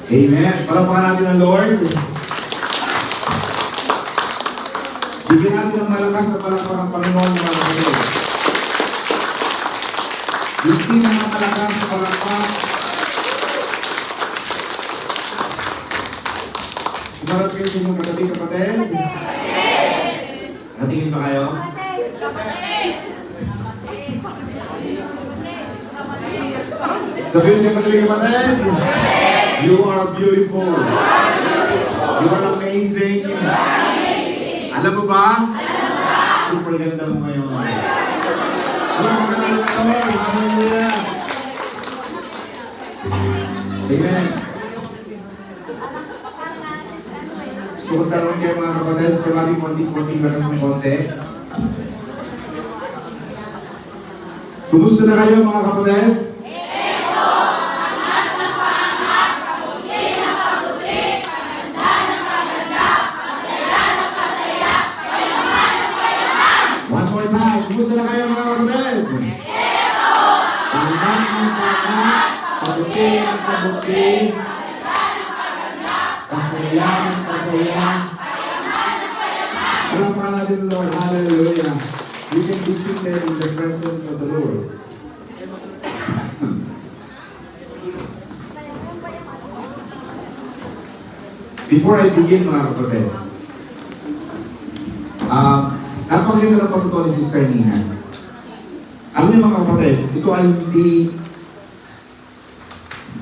Amen. Palakpakan natin ang Lord. Bigyan natin ng malakas na palakpak ang Panginoon mga kapatid. Hindi na malakas na palakpak. Sumarap kayo sa inyong katabi, kapatid. Natingin ba kayo? Sabihin sa katabi, kapatid. You are beautiful. You are amazing. Alam mo ba? Super ganda mo ngayon. Hallelujah. Amen. Gusto ko tanong kayo mga kapatid, sa maraming konting-konting lang ng konti. Kumusta na kayo mga kapatid? One more time. Kumusta na kayo mga kapatid? Pangkat ng pangkat, pabuti ng pabuti, pasaya ng pasaya. Alam pa natin, Lord, hallelujah. We can be seated in the presence of the Lord. Before I begin mga kapatid, napakaganda ng pagtuturo ni Sister Nina. Alam niyo mga kapatid, ito ay hindi...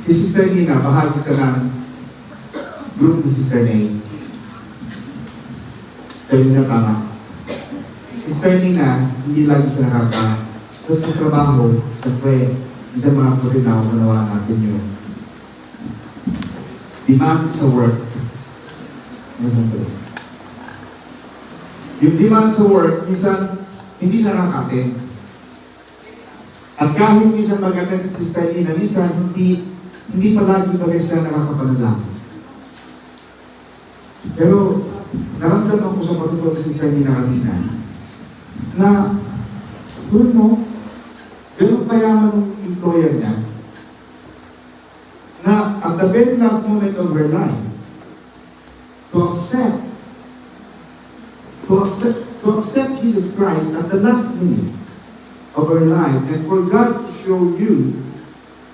Si Sister Nina, bahagi sa ng group ni Sister Nay. Sister Nina, tama. Sister Nina, hindi lagi siya nakaka... So sa trabaho, siyempre, minsan mga kapatid na umanawaan natin yung demand sa work. Yung demand sa work, minsan, hindi siya nakaka-attend. At kahit minsan mag-attend sa Sister Nina, minsan hindi palagi pa rin siya nakakapanalangin. Pero, naramdaman ko sa pagtuturo sa Sister Nina kanina, na, ganun kayaman ng employer niya, na at the very last moment of her life, to accept Jesus Christ at the last minute of her life, and for God to show you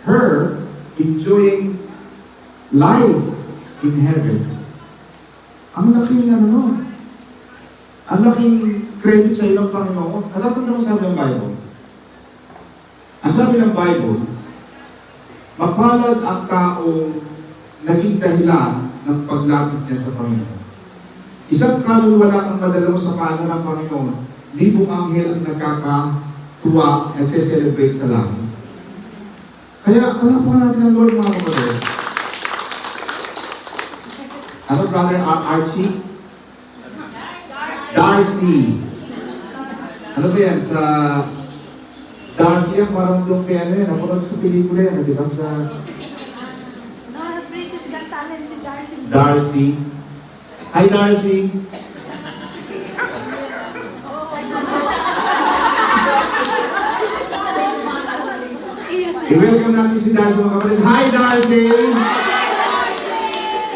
her enjoying life in heaven. Ang laking ang laking credit sa ilang Panginoon. Natatanda mo sabi ng Bible. Ang sabi ng Bible, mapalad ang taong naging dahilan ng paglapit niya sa Panginoon. Isang kaluluwa ang madalaw sa pano ng Panginoon, libong anghel ang nagkakatuwa at celebrate sa langit. Kaya, alam po natin ang Lord mga kapatid. Ano, Brother Archie? Darcy. Ano ba yan? Sa Darcy yan, parang doon kaya ano yan. Ako lang sa pelikula yan, di ba? Sa British Got Talent si Darcy. Darcy. Hi, Darcy. I-welcome natin si Darcy mga kapatid. Hi, Darcy!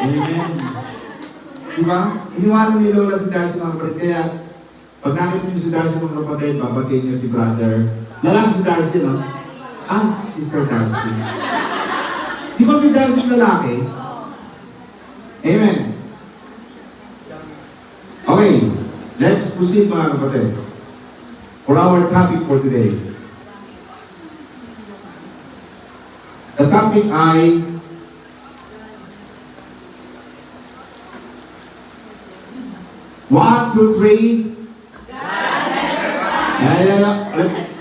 Amen. Diba? Iniwanan ni Lola si Darcy mga kapatid. Kaya, pag nakita niyo si Darcy mga kapatid, babatiin niyo si brother. Lalaki si Darcy, no? Sister Darcy. Di ba may Darcy lalaki? Amen. Okay, let's proceed mga kapatid for our topic for today. The topic ay one, two, three. God never promised.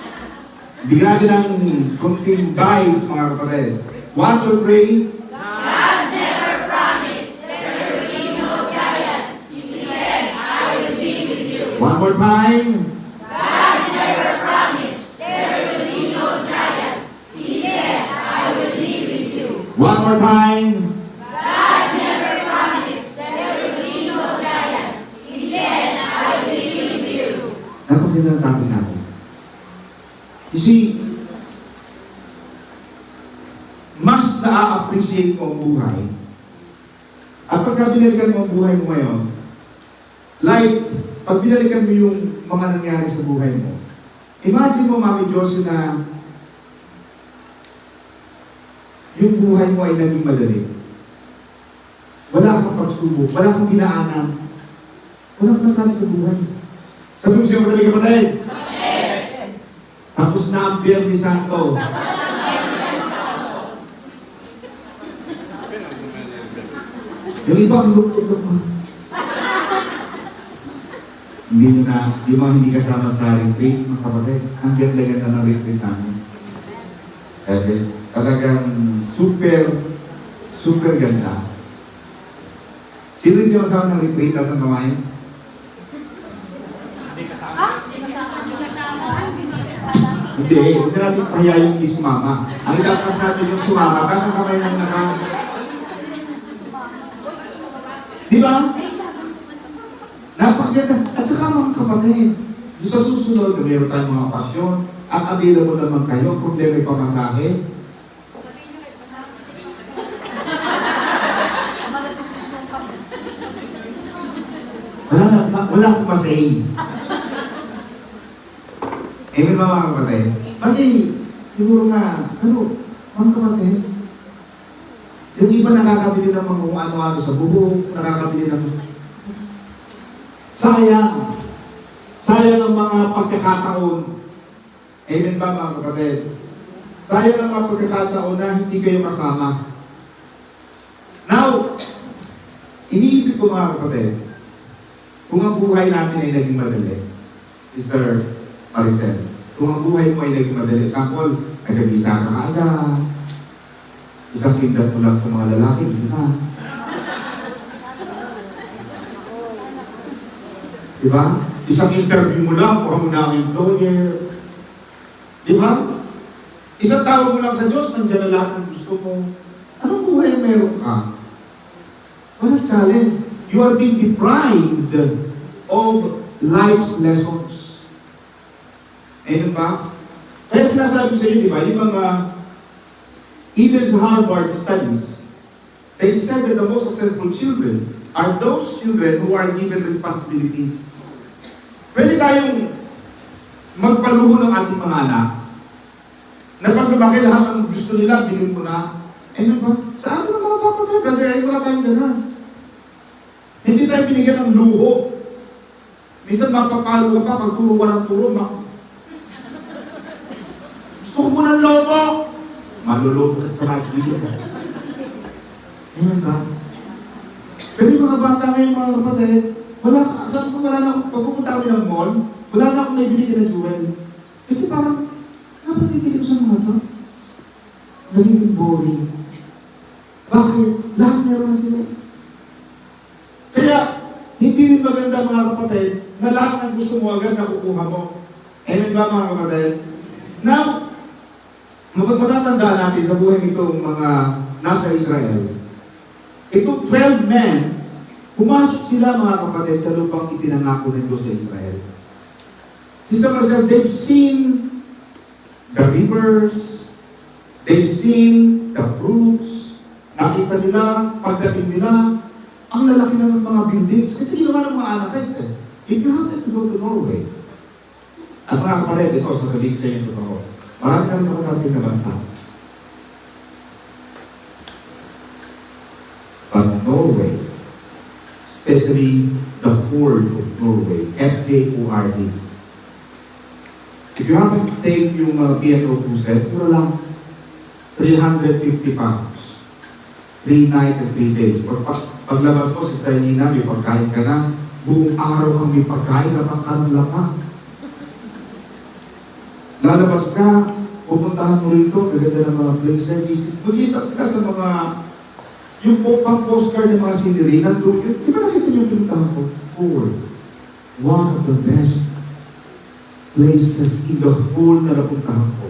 Bigyan natin ng kunting vibe mga kapatid. One, two, three. God never promised there will be no giants. He said, I will be with you. One more time. God never promised there will be no giants. He said, I will be with you. One more time. God never promised there will be no giants. He said, I will be with you. Napakaganda ang topic natin. You see, mas na-appreciate mo ang buhay At pagka binalikan mo ang buhay mo ngayon, like, pag binalikan mo yung mga nangyari sa buhay mo, imagine mo, Mami Josie, na yung buhay mo ay naging madali. Wala kang pagsubok, wala kang dinaanan, wala kang masabi sa buhay. Sabi mo siya, madali ka patay. Tapos na ang Biyernes Santo. Yung ibang luto mo. Hindi kasama sa retreat, mga kapatid. Ang ganda-ganda ng retreat namin. Okay. Talagang super ganda. Sino hindi kasama ng retreat? Asan kamay? Hindi natin pahayayin yung sumama. Ang lakas natin yung sumama, kasi ang kamay lang Di ba? Napakaganda. At saka mga kapatid, sa susunod, mayroon tayong mga okasyon, at available naman kayo, problema yung pamasahe. Wala akong masay. Amen ba mga kapatid? Bagay, siguro nga, mga kapatid, yung iba nakakabili ng mga kung ano-ano sa buhok, nakakabili ng... Sayang ang mga pagkakataon. Amen ba mga kapatid? Sayang ang mga pagkakataon na hindi kayo kasama. Now, iniisip ko mga kapatid, kung ang buhay natin ay naging madali, Mr. Maricel, kung ang buhay mo ay naging madali, example, nagkabisa ka aga, isang kindat mo lang sa mga lalaki, hindi na. Diba? Isang interview mo lang, kuha mo na ang employer. Diba? Isang tawag mo lang sa Diyos, nandiyan na lahat ng gusto mo. Anong buhay meron ka? Walang challenge. You are being deprived of life's lessons. Ayun ba? Kaya sinasabi sa inyo, di ba, yung mga even sa Harvard studies, they said that the most successful children are those children who are given responsibilities. Pwede tayong magpaluho ng ating mga anak na pag lumaki lahat ang gusto nila, bigyan mo na. Ayun ba? Sa atin ng mga bata tayo, brother, ay wala tayong gano'n. Hindi tayo binigyan ng luho. Minsan mapapalo ka pa, pag turo ka ng turo, gusto ko mo ng lobo. Maluloko ka sa magiging ka. Ayun ba? Pero yung mga bata ngayon, mga kapatid, saan ko wala na, pag pupunta kami ng mall, wala na akong naibili na jewel. Kasi parang, dapat bibili ko sa mga to. Nagiging boring. Bakit? Lahat meron na sila. Kaya, hindi rin maganda mga kapatid, na lahat ng gusto mo agad nakukuha mo. Amen ba mga kapatid? Now, matatandaan natin sa buhay itong mga nasa Israel. Itong 12 men, pumasok sila mga kapatid sa lupang itinangako ng Diyos sa Israel. Sister Marcel, they've seen the rivers, they've seen the fruits, nakita nila, pagdating nila, ang lalaki na ng mga buildings. Kasi ginawa ng mga Anakites eh. If you happen to go to Norway, at mga kapatid, ito, sasabihin sa inyo totoo, marami kami natin na bansa. But Norway, especially the Ford of Norway, FJORD. If you happen to take yung PNO cruises, puro lang 350 pounds. 3 nights and 3 days. Paglabas mo sa Nina, may pagkain ka na, buong araw kang may pagkain na pangkalang. Lalabas ka, pupuntahan mo rito, kaganda ng mga places, mag-isap ka sa mga, yung pang-postcard ng mga scenery, nandun yun, di ba nakita niyo yung pinuntahan ko? Ford. One of the best places in the whole na napuntahan ko.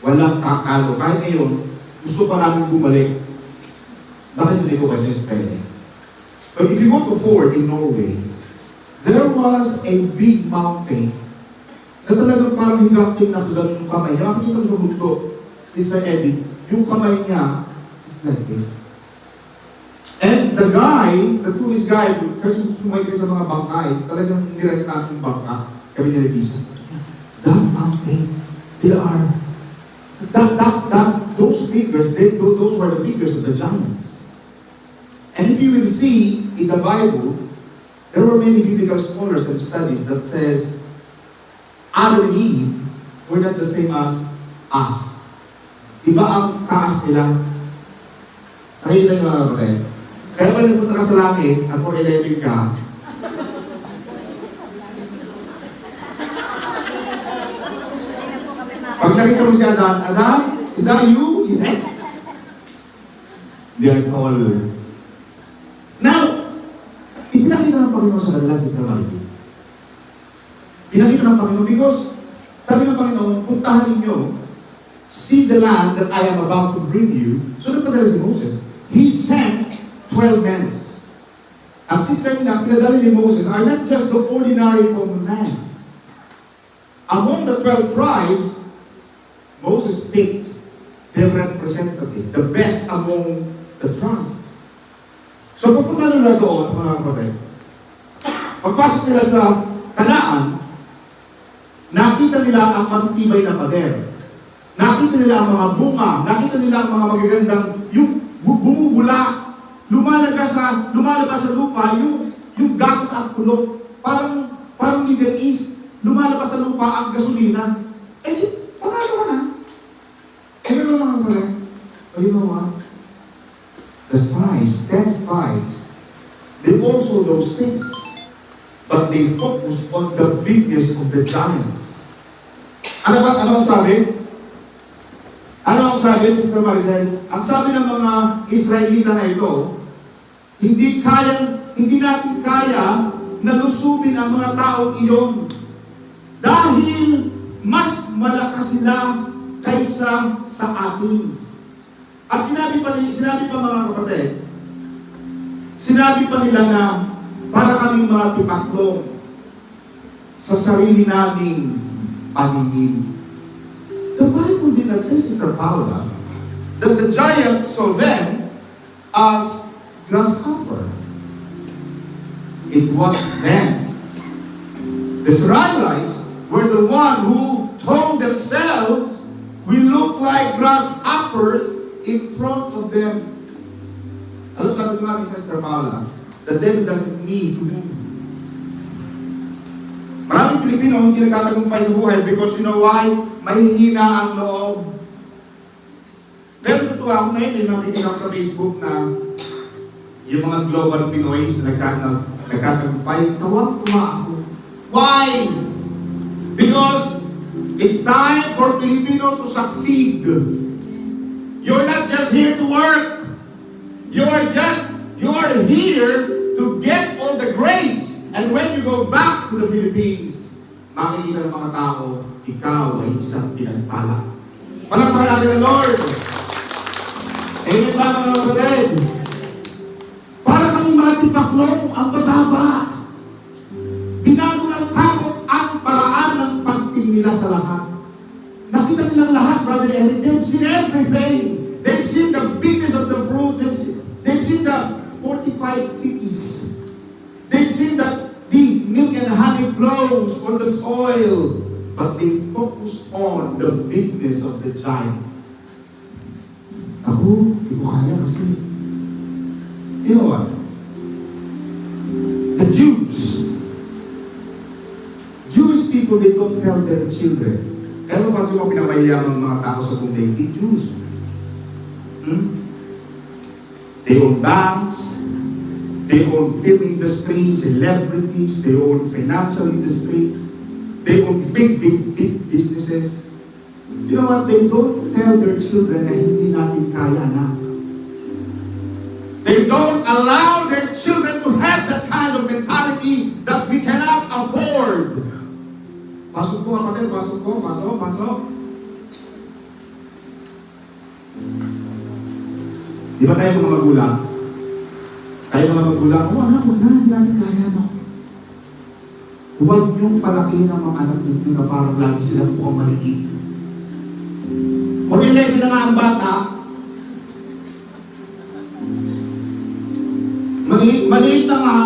Walang kakalo. Kahit ngayon, gusto pa namin bumalik. Bakit hindi ko kayo spelling? But if you go to Ford in Norway, there was a big mountain na talagang parang higapin na tulad yung kamay niya. Makikita mo sa multo, Sister Eddie, yung kamay niya is like this. And the tourist guide, kasi sumay ka sa mga bangkay, talagang nirekta yung bangka, kami nilibisa. That mountain, those figures, those were the figures of the giants. And if you will see in the Bible, there were many biblical scholars and studies that says Adam and Eve were not the same as us. Iba ang taas nila. Nakita niyo mga kapatid? Kaya pag nagpunta ka sa langit at 4'11 ka, pag nakita mo si Adam, Adam, is that you? Yes. They are taller. Now, ipinakita ng Panginoon sa kanila si Samarity. Pinakita ng Panginoon because sabi ng Panginoon, puntahan ninyo, see the land that I am about to bring you. So nagpadala si Moses. He sent 12 men. At sister nila, pinadala ni Moses are not just the ordinary common man. Among the 12 tribes, Moses picked their representative, the best among the tribe. So pupunta nila doon, mga kapatid. Pagpasok nila sa Kanaan, nakita nila ang matutibay na pader. Nakita nila ang mga bunga, nakita nila ang mga magagandang, yung bumubula, lumalabas sa lupa, yung gatas at kulok, parang Middle East, lumalabas sa lupa ang gasolina. Eh, panalo ka na. Eh, ano mga kapatid? Oh, you know what? The spies, 10 spies, they also those things. But they focus on the biggest of the giants. Ano ang sabi? Ano ang sabi, Sister Maricel? Ang sabi ng mga Israelita na ito, hindi natin kaya na lusubin ang mga taong iyon dahil mas malakas sila kaysa sa atin. At sinabi pa mga kapatid, sinabi pa nila na para kaming mga tipaklong sa sarili naming paningin. The Bible did not say, Sister Paula, that the giants saw them as grasshopper. It was them. The Israelites were the one who told themselves, we look like grasshoppers in front of them. Alam sabi ko nga, Sister Paula, the devil doesn't need to move. Maraming Pilipino hindi nagtatagumpay sa buhay because you know why? Mahihina ang loob. Pero totoo ako ngayon, may nakikita ko sa Facebook na yung mga global Pinoys na nagtatagumpay, tawag-tuwa ako. Why? Because it's time for Filipino to succeed. You're not just here to work. You are here to get all the grades. And when you go back to the Philippines, makikita ng mga tao, ikaw ay isang pinagpala. Palakpakan natin ang Lord. Amen ba mga kapatid? Para kami mga tipaklong ang bababa. Binago ng takot ang paraan ng pagtingin nila sa lahat. Nakita nilang lahat, Brother Eric. They've seen everything. They've seen the biggest of the fruits. They've seen the fortified cities. They've seen the milk and honey flows on the soil. But they focus on the bigness of the giants. Ako, di ko kaya kasi. You know what? The Jewish people, they don't tell their children. Kaya ba kasi mga pinakamayayamang mga tao sa mundo, the Jews? They own banks, they own film industries, celebrities, they own financial industries, they own big businesses. You know what? They don't tell their children na hindi natin kaya na. They don't allow their children to have that kind of mentality that we cannot afford. Pasok po, kapatid, pasok. Di ba tayo mga magulang? Tayo mga magulang, huwag na, hindi natin kaya, no? Huwag niyong palaki ng mga anak ninyo na parang lagi silang mukhang maliit. Kung 11 na nga ang bata, Maliit na nga.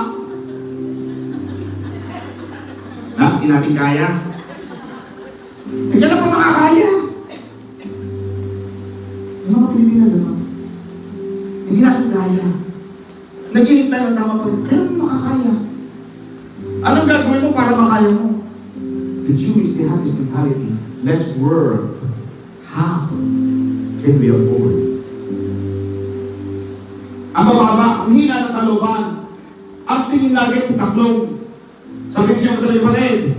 Ha? Hindi natin kaya. Hindi ka na pa makakaya. Yung mga Pilipino naman, hindi natin kaya. Naghihintay ng tama pa rin. Kailan mo makakaya? Anong gagawin mo para makaya mo? The Jewish, they have this mentality. Let's work. How can we afford? Ang mababa, ang hina ng kalooban, ang tingin lagi titaklong. Sabi ko siya mga kapatid,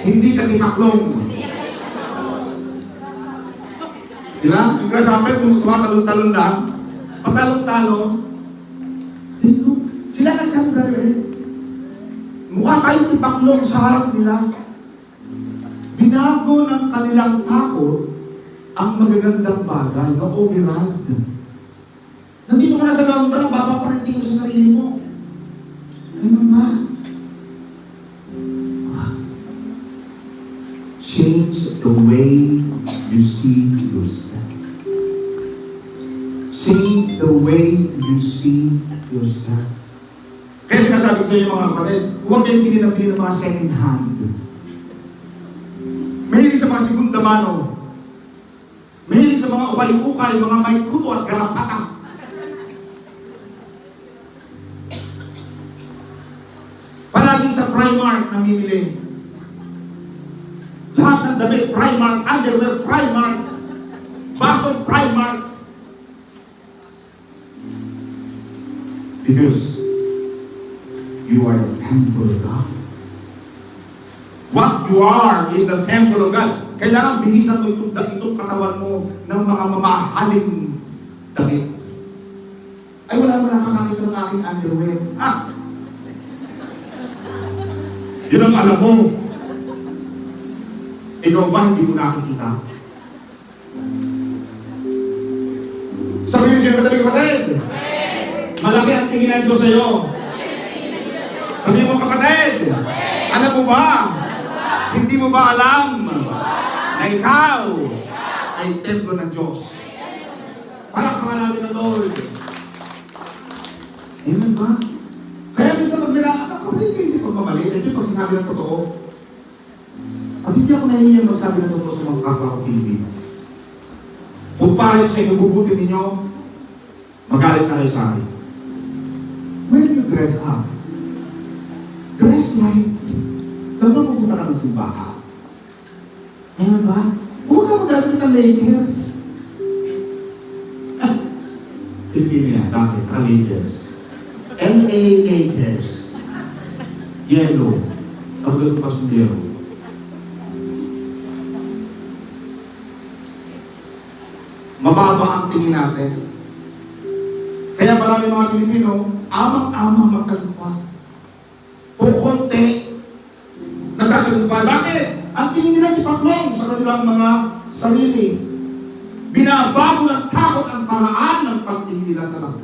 hindi ka titaklong. Diba? Yung grasshopper, tumatalon-talon lang, patalon-talon. Dito, sila nagsabi, brother, mukha tayong tipaklong sa harap nila. Binago ng kanilang takot ang magagandang bagay na override. Nandito ka na sa loob ng babaparintin mo sa sarili mo. Ano ba? Change the way you see yourself. Change the way you see yourself. Kaya sinasabi ko sa inyo mga kapatid, huwag kayong pinilabili ng mga second hand. Mahilig sa mga segunda mano. Mahilig sa mga ukay-ukay, mga may kuto at garapata. Palaging sa Primark namimili. Lahat ng damit, Primark, underwear, Primark, baso, Primark. Because you are the temple of God. What you are is the temple of God. Kailangan bihisan mo itong katawan mo ng mga mamahaling damit. Ay, wala mo nakakamit ng aking underwear. Yun ang alam mo. Ikaw ba hindi mo nakikita? Sabi niyo siya kapatid, malaki ang tingin ng Diyos sa'yo. Sabi mo kapatid, alam mo ba? Hindi mo ba alam na ikaw ay templo ng Diyos? Palakpakan natin ang Lord. Amen ba? Kaya minsan magbilaan, kapatid kayo hindi pagmamali, hindi pagsasabi ng totoo. At hindi ako nahihiyang magsabi ng totoo sa mga kapwa ko Pilipino. Kung paano sa inububuti ninyo, magalit na kayo sa akin. When you dress up, dress like, lalo pupunta ka ng simbahan. Ayan ba? Huwag ka magalit ng Lakers. Pilipino yan, dati, Lakers. LA Lakers. Yellow. Ang gano'n pa sundero. Mababa ang tingin natin. Kaya marami mga Pilipino, amang-amang magtagumpay. Kung konti, nagtatagumpay. Bakit? Ang tingin nila ipaklong sa kanilang mga sarili. Binabago ng takot ang paraan ng pagtingin nila sa lahat.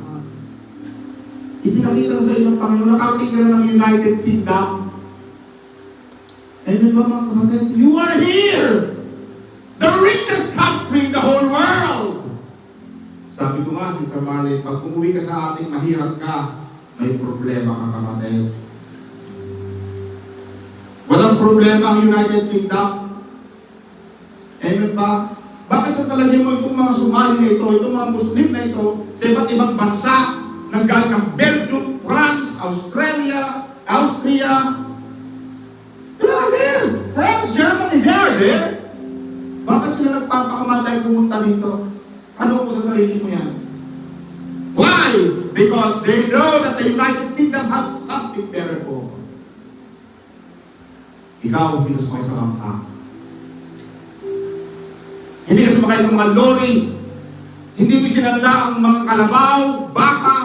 Ipinakita sa inyo ng Panginoon, nakarating ka na ng United Kingdom. Amen ba mga kapatid? You are here! The richest country in the whole world! Sabi ko nga, Sister Marley, pag umuwi ka sa ating mahirap ka, may problema ka kapatid. Walang problema ang United Kingdom. Amen ba? Bakit sa talagyan mo itong mga Somali na ito, itong mga Muslim na ito, sa iba't ibang bansa, nanggaling ng Belgium, France, Australia, Austria, they are there. France, Germany, they are there. Bakit sila nagpapakamatay pumunta dito? Ano ko sa sarili mo yan? Why? Because they know that the United Kingdom has something better for. Ikaw, hindi ka sumakay sa rampa. Hindi ka sumakay sa mga lorry. Hindi mo sinanda ang mga kalabaw, baka.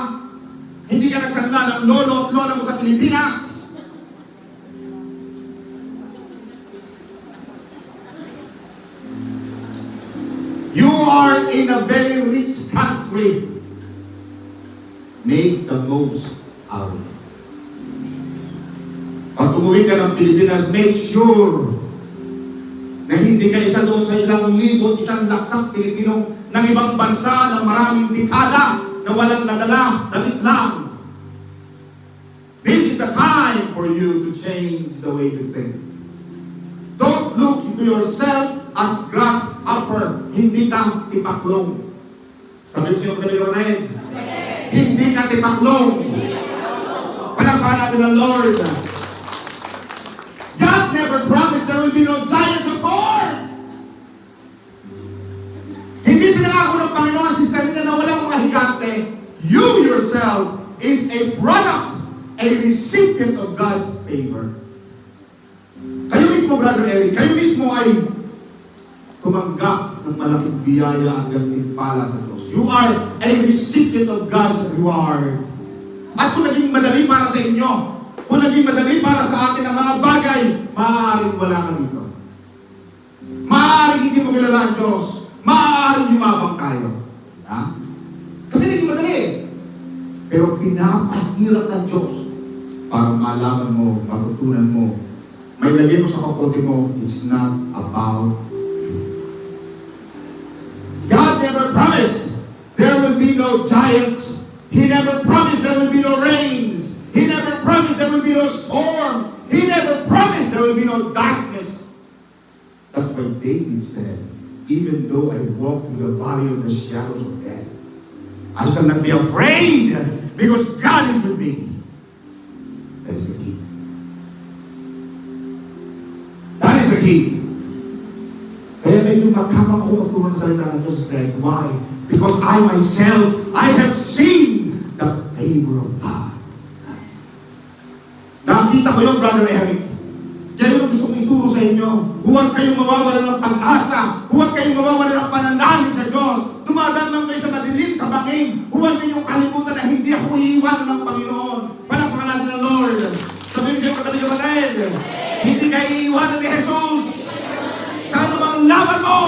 Hindi ka nagsanda ng lolo at lola mo sa Pilipinas. You are in a very rich country. Make the most out of it. Pag umuwi ka ng Pilipinas, make sure na hindi ka isa doon sa ilang libo, isang laksang Pilipinong ng ibang bansa na maraming dekada na walang nadala, damit lang. This is the time for you to change the way you think. Don't look into yourself as grasshopper. Hindi ka tipaklong. Sabi ko sa inyo kagabi rin. Hindi ka tipaklong. Palakpakan natin ang Lord. God never promised there will be no giants of course. Hindi pinangako ng Panginoon si Sarina na walang mga higante. You yourself is a product, a recipient of God's favor. Kayo mismo, Brother Eric, kayo mismo ay tumanggap ng malaking biyaya at gantimpala sa Diyos. You are a recipient of God's reward. At kung naging madali para sa inyo, kung naging madali para sa atin ang mga bagay, maaaring wala ka dito. Maaaring hindi mo kilala ang Diyos. Maaaring yumabang tayo. Ha? Kasi naging madali. Pero pinapahirap ng Diyos para malaman mo, matutunan mo, may lagay mo sa kapote mo, it's not about you. God never promised there will be no giants. He never promised there will be no rains. He never promised there will be no storms. He never promised there will be no darkness. That's why David said, even though I walk through the valley of the shadows of death, I shall not be afraid because God is with me. That is the key. That is the key. Kaya medyo magkamang ako magtulong sa salita ng Diyos. Said, why? Because I myself, I have seen the favor of God. Nakita ko yun, Brother Eric. Kaya yung gusto kong ituro sa inyo, huwag kayong mawawala ng pag-asa, huwag kayong mawawala ng pananalig sa Diyos, dumadaan lang kayo sa madilim, sa bangin, huwag ninyong kalimutan na hindi ako iiwanan ng Panginoon. Palakpakan natin ng Lord. Sabihin kayo kapatid, hindi kayo iiwanan ni Jesus. Sa anumang laban mo,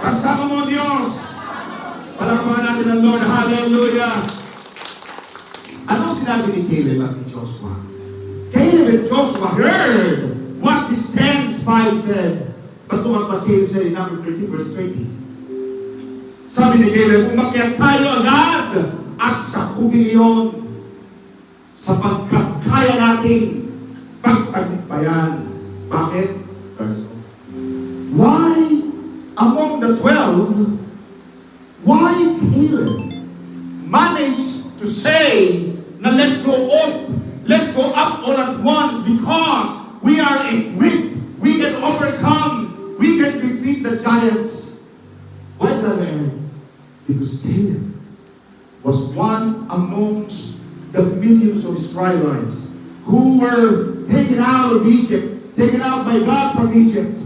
kasama mo ang Diyos. Palakpakan natin ng Lord. Hallelujah. Anong sinabi ni Caleb at ni Joshua? Caleb and Joshua heard what this 10:5 said. But what Caleb said in number 13, verse 20. Sabi ni Caleb, umakyat tayo agad at sa kubilyon sapagkat kaya nating pagtagumpayan. Bakit? Why among the 12, why Caleb managed to say, now let's go up all at once because we are equipped, we can overcome, we can defeat the giants. Why, Brother Aaron? Because Caleb was one amongst the millions of Israelites who were taken out of Egypt, taken out by God from Egypt.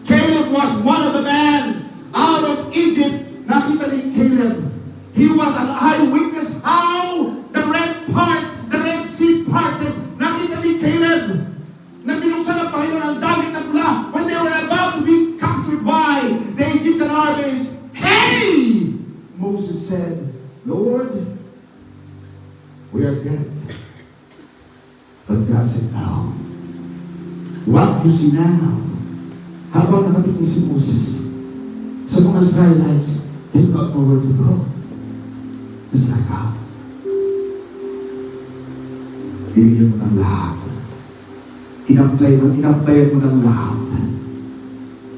Caleb was one of the men out of Egypt. Nakita ni Caleb. He was an eyewitness how the Red Sea parted. Nakita ni Caleb na binuksan ng Panginoon ang dagat at pula when they were about to be captured by the Egyptian armies. Hey! Moses said, Lord, we are dead. But God said, no. What you see now, habang nakatingin si Moses sa mga Israelites, they've got nowhere to go. Just like us. Binigyan mo ng lahat. Inaplay mo ng lahat.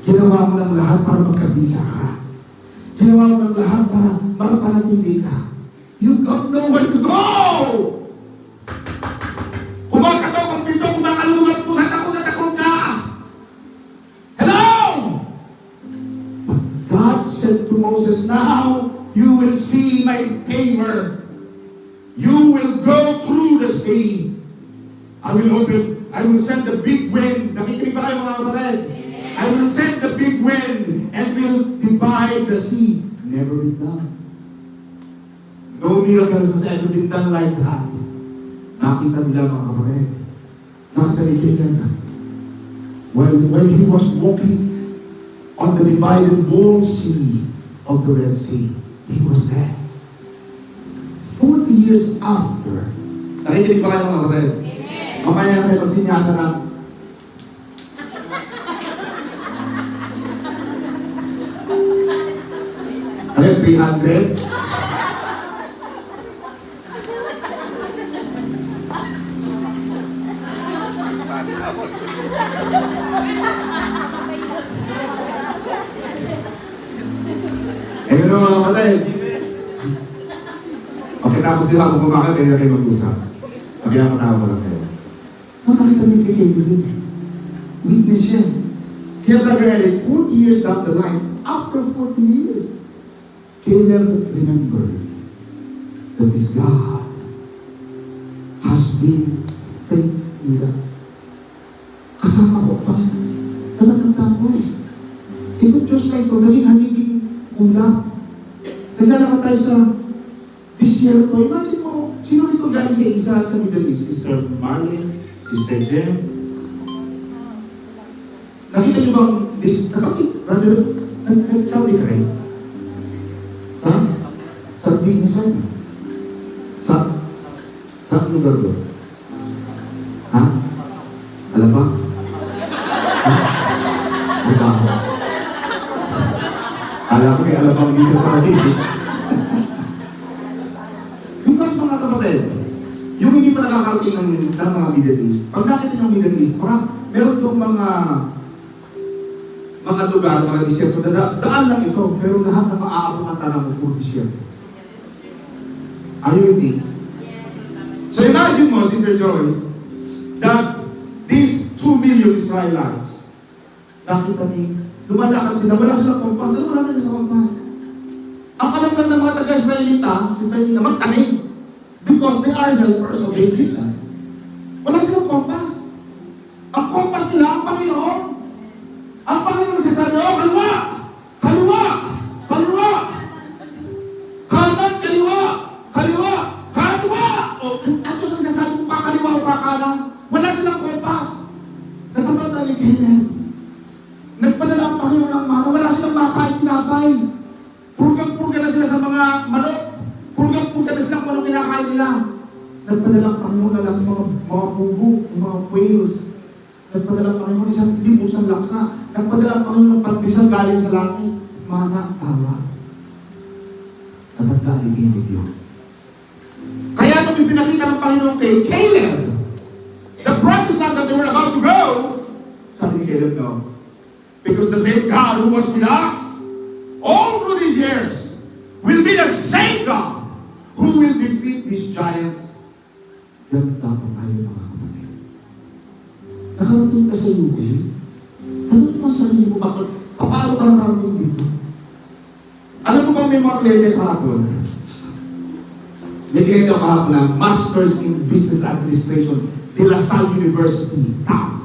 Ginawa mo ng lahat para magkabisa ka. Ginawa mo ng lahat para makapanatili ka. You've got nowhere to go! Kumakatok ang pito, kumakalugat mo sa takot na takot ka! Hello! But God said to Moses, now you will see my favor. You will go through the sea. I will send the big wind. Nakikinig ba kayo mga kapatid? I will send the big wind and will divide the sea. Never been done. No miracles has ever been done like that. Nakita nila mga kapatid. Nakita ni Caleb. When he was walking on the divided wall sea of the Red Sea, he was there. 40 years after. Nakikinig ba kayo mga kapatid? Mamaya na may pagsinyasa ng ano 300? Eh, ano mga kapatid? Okay, tapos din ako kumakit, kaya kayo mag-usap. Sabi ako, tao ko lang kayo. Nakakita niyo kay David. Witness siya. Kaya Brother Eric, 40 years down the line, after 40 years, Caleb remembered that this God has been faithful. Kasama ko pa. Natatanda ko eh. Itong Diyos na ito, naging haliging ulap. Naglalakad tayo sa disyerto. Imagine mo, sino ito galing sa isa sa Middle East? Sister Marlene, Sister Jem. Nakita niyo bang, brother, nagsabi ka rin? Ha? Sabi niya sa'yo. Saan lugar doon? Ha? Alam ba? Ha? Alam ba? Alam ko may alabang di sa sarili. Yung kasi mga kapatid, yung hindi pa nakakarating ng mga Middle East, pag nakita ng Middle East, meron itong mga lugar, mga disyerto, daan lang ito, pero lahat na maaabot ng tanang mo, puro disyerto. Are you with me? So imagine mo, Sister Joyce, that these 2 million Israelites, nakita ni, lumalakad sila, wala silang kompas, wala na silang kompas. Ang alam lang ng mga taga-Israelita, magtanim. Because they are helpers of the Egyptians. Wala silang kompas. Ang kompas nila, ang Panginoon. Ang Panginoon nagsasabi, oh, kaliwa! Kaliwa! Kaliwa! Kanan, kaliwa! Kaliwa! Kaliwa! O, at Diyos nagsasabi kung kakaliwa o kakanan. Wala silang kompas. Natatanda ni Caleb. Nagpadala ang Panginoon ng mana, wala silang makain tinapay. Purgang-purga na sila sa mga manok. Purgang-purga na sila kung anong kinakain nila. Nagpadala ang Panginoon na lang mga bubo, mga whales. Nagpadala ang Panginoon isang libo, isang laksa. Nagpadala ang Panginoon ng pandesal galing sa langit. Mana, tawa. Tatanda ni Caleb yun. Kaya nung ipinakita ng Panginoon kay Caleb, the promised land that they were about to go, sabi ni Caleb, no. Because the same God who was with us all through these years will be the same God who will defeat these giants. Yan dapat tayo mga kapatid. Nakarating ka sa UK, tanong mo sa sarili mo, paano ka nakarating dito? Alam mo ba may mga kliyente kahapon? May kliyente kahapon na Masters in Business Administration, De La Salle University, TAF.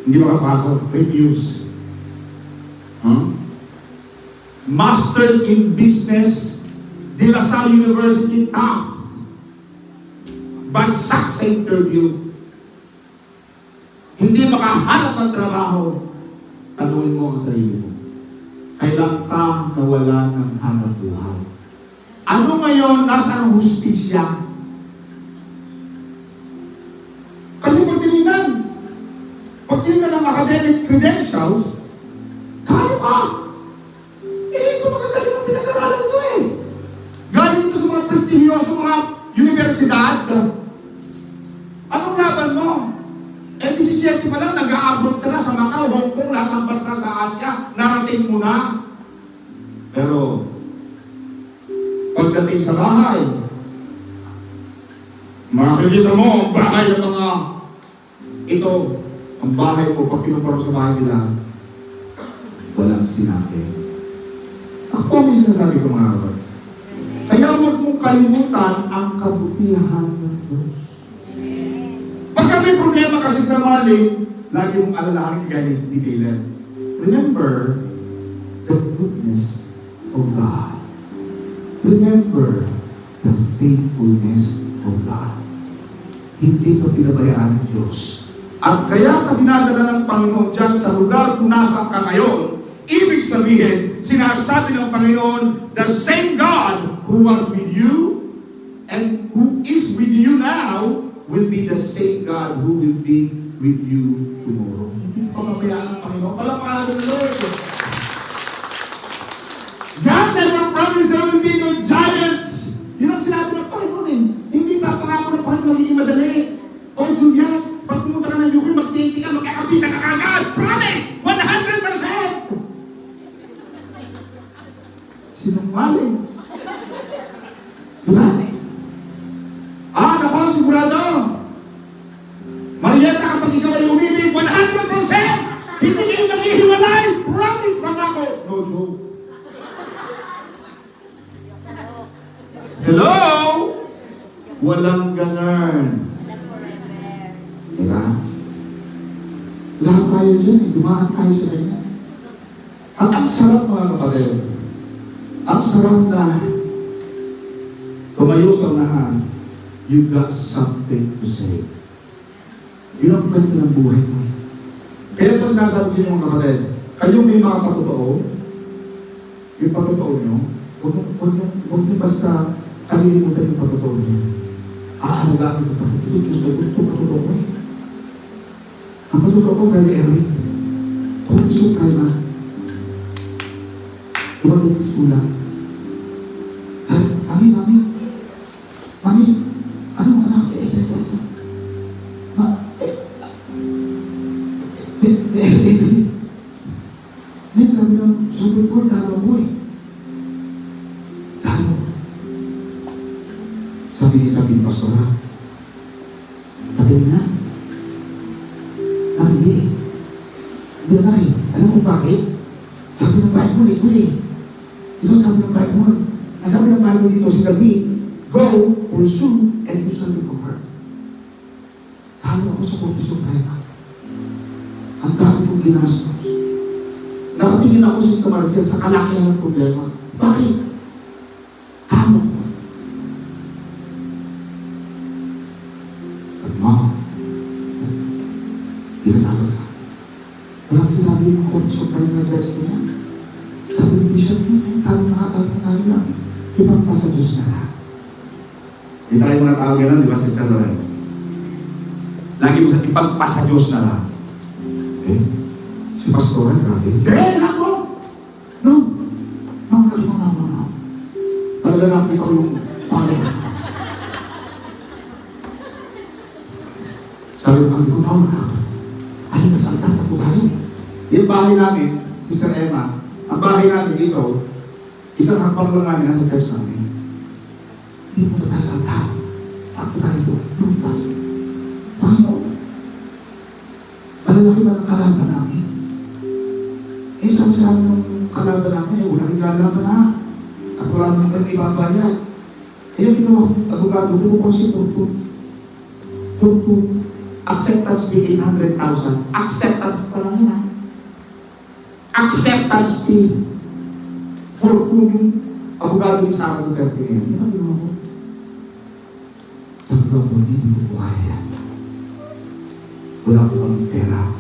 Hindi makapasok. Reviews. Masters in Business, De La Salle University, TAF. Bagsak sa interview. Hindi makahanap ng trabaho. Tanungin mo ang sarili mo. Kailan ka nawala ng hanap buhay? Ano ngayon nasa ang hustisya? Kasi pag tinignan ng academic credentials, kaya ka. Ito magagaling ang pinag-aralan ito eh. Galing ito sa mga prestigyoso mga universidad. Anong laban mo? 17 pa lang, nag-a-abroad ka na sa Macau, Hong Kong, lahat ng bansa sa Asia, narating mo na. Pero, pagdating sa bahay, makikita mo ang bahay ng mga ito, ang bahay ko, pag pinuparang sa bahay nila, walang sinabi. Ako may sinasabi ko mga kapatid. Kaya huwag mong kalimutan ang kabutihan ng Diyos. Pagka may problema kasi sa Marlene, lagi mong alalahanin galing ni Caleb. Remember the goodness of God. Remember the faithfulness of God. Hindi ka pinabayaan ng Diyos. At kaya ka dinadala ng Panginoon dyan sa lugar kung nasa ka ngayon, ibig sabihin, sinasabi ng Panginoon, the same God who was with you and who is with you now will be the same God who will be with you tomorrow. Hindi pa mabayaan ng Panginoon. Palapaan ng Lord. God never promised there will be no giants. Yun ang sinabi ng Panginoon eh. Hindi pa pangako ng Panginoon magiging madali. O Julian, pag pumunta ka ng UK, mag-dating ka, magkakabisa ka kagad. Promise! 100%! Sinungaling. Diba? Nako, sigurado. Marieta, kapag ikaw ay umibig, 100%! Hindi kayo maghihiwalay! Promise pa ako! No joke. Hello? Walang ganun. Diba? Lahat tayo dyan eh. Dumaan tayo sa ganyan. At ang sarap mga kapatid. Ang sarap na tumayo sa unahan, you got something to say. Yun ang kwento ng buhay mo. Kaya ito sinasabi ko mga kapatid, kayo may mga patotoo, yung patotoo nyo, huwag nyo basta kalilimutan yung patotoo nyo. Aalagaan yung patotoo. Ito, Diyos ko, ito patotoo ko eh. Ang patotoo ko, very early. Kung suprema, tumatay yung sulat. Mami, ano anak, ngayon sabi ng Supreme Court, talo mo eh. Talo. Sabi ni Pastora, pati nga. Hindi. Hindi na eh. Alam mo bakit? Sabi ng Bible ito eh. Ito sabi ng Bible. Ang sabi ng Bible dito, si David, go, pursue, and you shall recover. Talo ako sa Korte Suprema. Ang dami kong ginastos. Nakatingin ako sa Sister Maricel sa kalakihan ng problema. Bakit? Tama ko. Sabi mo, tinatawag ka. Walang sinabi yung Korte Suprema na judge niya. Sabi ni Bishop niya, talo nakatalo na tayo yan. Ipagpasa Diyos na lang. Hindi tayo mga tao gano'n, di ba, Sister Lorel? Lagi mo sa ipagpasa Diyos na lang. Eh, si Pastora, grabe. Ako! No! Talaga namin ko yung pangalaman. Sabi ko, no. Ay, nasalta na po tayo. Yung bahay namin, Sister Emma, ang bahay namin dito, isang hakbang lang namin nasa church namin. Hindi mo nagkasalta. Ako tayo ito. Doon tayo. Panginoon. Malalaki na ng kalaban namin. Eh, sabi ng kalaban namin, eh, walang igalaban na. At wala naman kang ibabayad. Eh, yung ginawa kong abogado, ginawa ko si Fortune. Acceptance fee 800,000. Acceptance pa lang yun ha. Acceptance fee. Fortune yung abogado sa akin ng terpingin. Ano ang ginawa ko? Sabi ko, hindi ko kaya. Wala ko kang pera.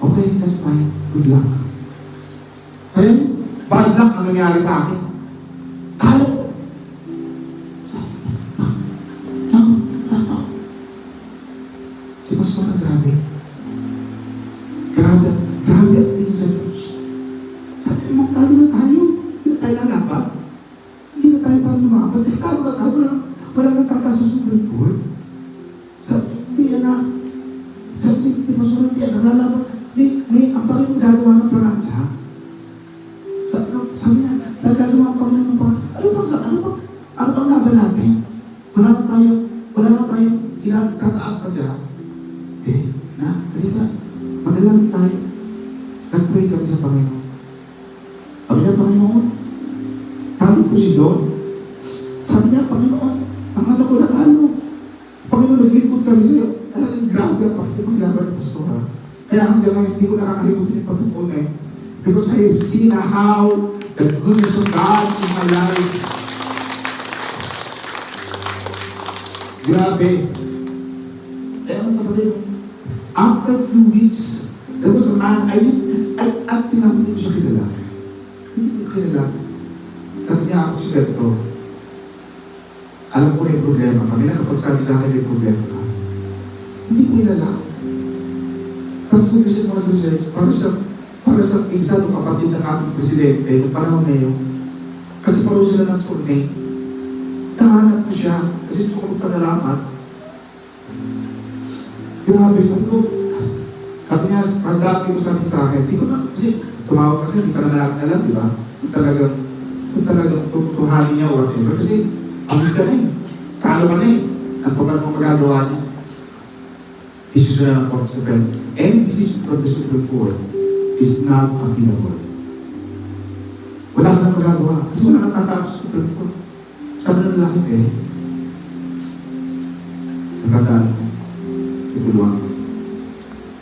Okay, that's fine. Good luck. Kaya, bad luck ang nangyari sa akin. Talo. Si Pastor na grabe. Grabe ang tingin sa Diyos. Sabi mo, talo na tayo. Hindi na tayo lalaban. Hindi na tayo pa lumaban. Talo na tayo. Wala nang tata sa Supreme Court. Sabi, hindi yan na. Sabi, hindi Pastor, hindi yan nalalaban. Ang Panginoon gagawa ng paraan siya. Sabi niya, nagagawa ang Panginoon ng paraan. Ano pang laban natin? Wala na tayo kinakataas pa dyan. Kasi ba, magalang tayo. Nag-pray kami sa Panginoon. Sabi niya, Panginoon, talo ko si Don. Sabi niya, Panginoon, ang anak ko na talo. Panginoon, nag-ikot kami sa'yo. Talagang grabe ang paglaban ng Pastora. Kaya hanggang ngayon, hindi ko nakakalimutin yung pagtutunan eh. Because I have seen how the goodness of God in my life. Grabe. Kaya ang kapatid, after 2 weeks, there was a man, at tinanong ko siya kilala. Hindi ko kilala. Sabi niya ako si Berto. Alam ko na yung problema. Kami nakapagsabi na kayo yung problema ka. Hindi ko kilala. Tapos ko kasi mga research, para sa pinsan ng kapatid ng ating presidente, yung panahon na yun, kasi parang sila ng soulmate. Nahanap ko siya, kasi gusto ko magpasalamat. Grabe, sabi ko, sabi niya, ang dami ko sabi sa akin, di ko na, kasi tumawag kasi, hindi ka na alam, di ba? Talagang, Ito talagang tutuhanin niya o whatever. Kasi, ang ka na eh. Talo ka na eh. Ang pagkat mo magagawa niya. Decision ng Court Supreme. Any decision from the Supreme Court is not appealable. Wala ka na magagawa. Kasi wala kang tatakas sa Supreme Court. Sabi ng lalaki sa kagalan ko, tutulungan ko.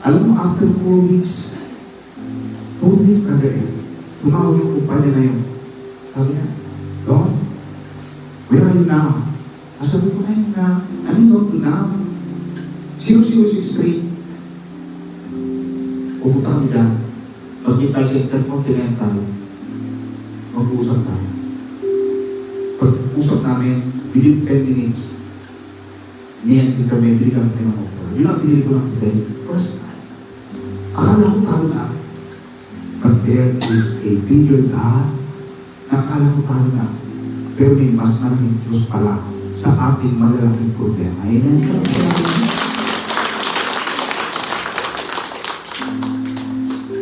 Alam mo, after 4 weeks, 4 weeks tumawag yung kumpanya na yun. Sabi niya, Don, where are you now? Sabi ko na yun na, I'm not to now. 0063. Pupunta kami dyan. Magkita sa Intercontinental. Mag-uusap tayo. Pag-usap namin, within 10 minutes, me and Sister May, bili kami ng offer. Yun ang pinili ko ng today. First time. Akala ko talo na. But there is a bigger God na akala ko talo na. Pero may mas malaking Diyos pala sa ating malalaking problema. Amen?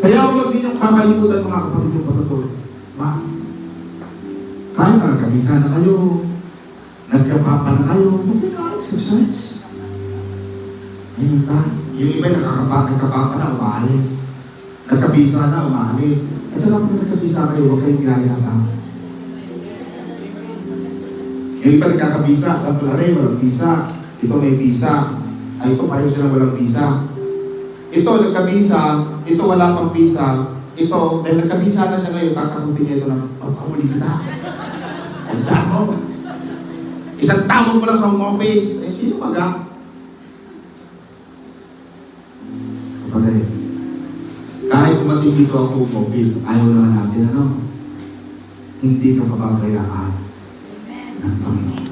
Kaya huwag din yung kakalimutan mga kapatid yung patutulog. Wow! Kahit na nagkabisa na kayo, nagkapapa na kayo, mag-exercise. Ayun ba? Yung iba nagkapapa na, umaalis. Nagkabisa na, umaalis. At saka kung nagkabisa kayo, huwag kayong ginagalaman. Yung iba nagkakabisa, sa tulare, walang visa. Ito may visa. Ay, ito payo sila walang visa. Ito nagkabisa, ito wala pang visa. Ito, dahil nagkabisa na siya ngayon, kakakunti niya ito ng pagpamuli kita. Ang damo. Isang taon mo lang sa home office. Eh, sino maga? Kapatid, kahit umating dito ang home office, ayaw naman natin, ano? Hindi ka papabayaan ng Panginoon.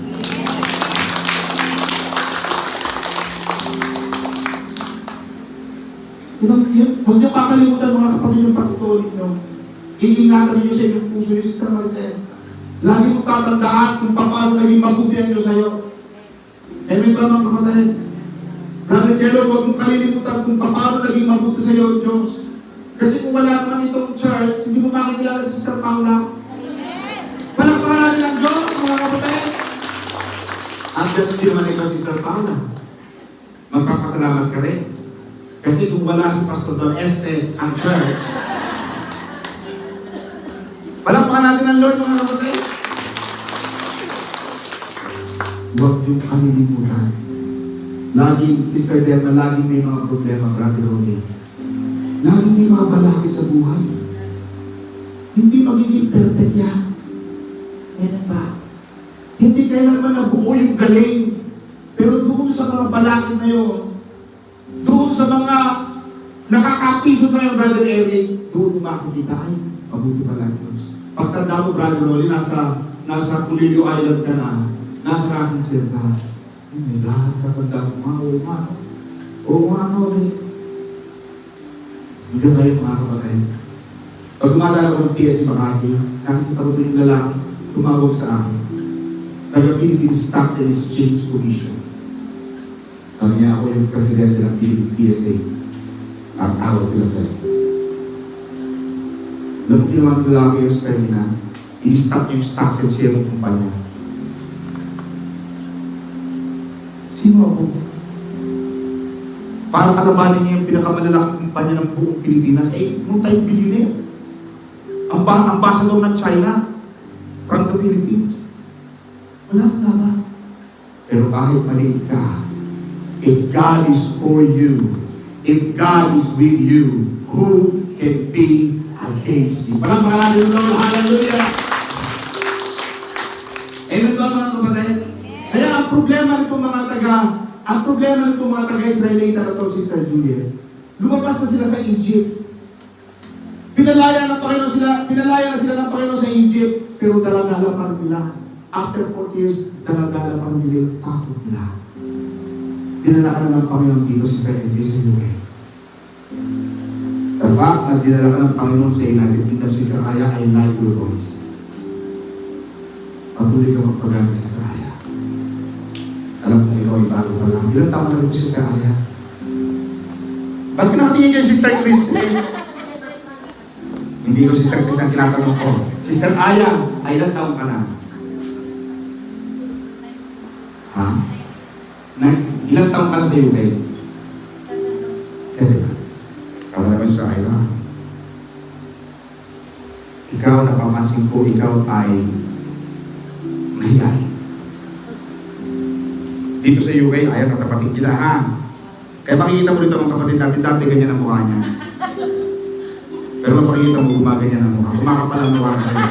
Huwag niyo kakalimutan mga kapatid yung patutuloy niyo. Iingatan niyo sa inyong puso niyo sa Maricel. Lagi mong tatandaan kung paano naging mabuti ang Diyos sa'yo. Amen ba mga kapatid? Brother Jello, huwag mong kalilimutan kung paano naging mabuti sa'yo ang Diyos. Kasi kung wala naman itong church, hindi mo makikilala si Sister Paula. Palakpakan ng Diyos, mga kapatid. Ang Diyos hindi naman ikaw si Sister Paula. Magpapasalamat ka rin. Kasi kung wala si Pastor Don Este, ang church, palakpakan natin ang Lord, mga kapatid. Huwag yung kalilimutan. Laging, Sister Delma, laging may mga problema, Brother Rodney. Laging may mga balakid sa buhay. Hindi magiging perfect yan. Yan ba? Hindi kailangan nabuo yung galing. Pero doon sa mga balakid na yun, doon sa mga nakakapiso na yung Brother Eric, doon mo makikita, ay, mabuti pala Diyos. Pagtanda mo, Brother Rolly, nasa Pulilio Island ka na, nasa aking chair ka. Oh my God, katanda mo nga, oo nga, Rolly. Hanggang ngayon, mga kapatid. Pag dumadala ko ng PSC Makati, nakikita ko ito yung lalaki, tumawag sa akin. Taga-Philippine Stocks and Exchange Commission. Sabi niya, ako yung presidente ng PSA. Ang tawag sila sa'yo. Alam mo ginawa ng lalaki yung spend na, i-stock yung stocks and share ng kumpanya. Sino ako? Para kalabanin niya yung pinakamalalaking kumpanya ng buong Pilipinas, multi-billionaire. Ang ambassador ng China from the Philippines. Wala ba? Pero kahit maliit ka, if God is for you, if God is with you, who can be against you? Parang maraming Lord, hallelujah! Amen ba mga kapatid? Kaya ang problema nito mga taga-Israelita na to, Sister Juliet, lumabas na sila sa Egypt. Pinalaya na sila ng Panginoon sa Egypt, pero daladala pa rin nila. After 40 years, daladala pa rin nila yung takot nila. Dinala ka na ng Panginoon dito, Sister Edgy, sa iyo. The fact na dinala ka ng Panginoon sa ilalim dito, Sister Aya, I like your voice. Patuloy ka magpagamit, Sister Aya. Alam mo, ikaw ay bago pa lang. Ilang taon na rin po, Sister Aya? Ba't ka nakatingin kayo, Sister Chris? Hindi ko Sister Chris ang tinatanong ko. Sister Aya, ay ilang taong ka na? Ha? Ilang taong ka na sa UK? 7 months. Ikaw naman sa Aya. Ikaw, napapansin ko, ikaw ay mahiyain. Dito sa UK, ayaw tatapatin kita, ha? Kaya makikita mo dito ang kapatid natin, dati ganyan ang mukha niya. Pero mapakikita mo, gumaganyan ang mukha. Kumakapal ang mukha na sa'yo.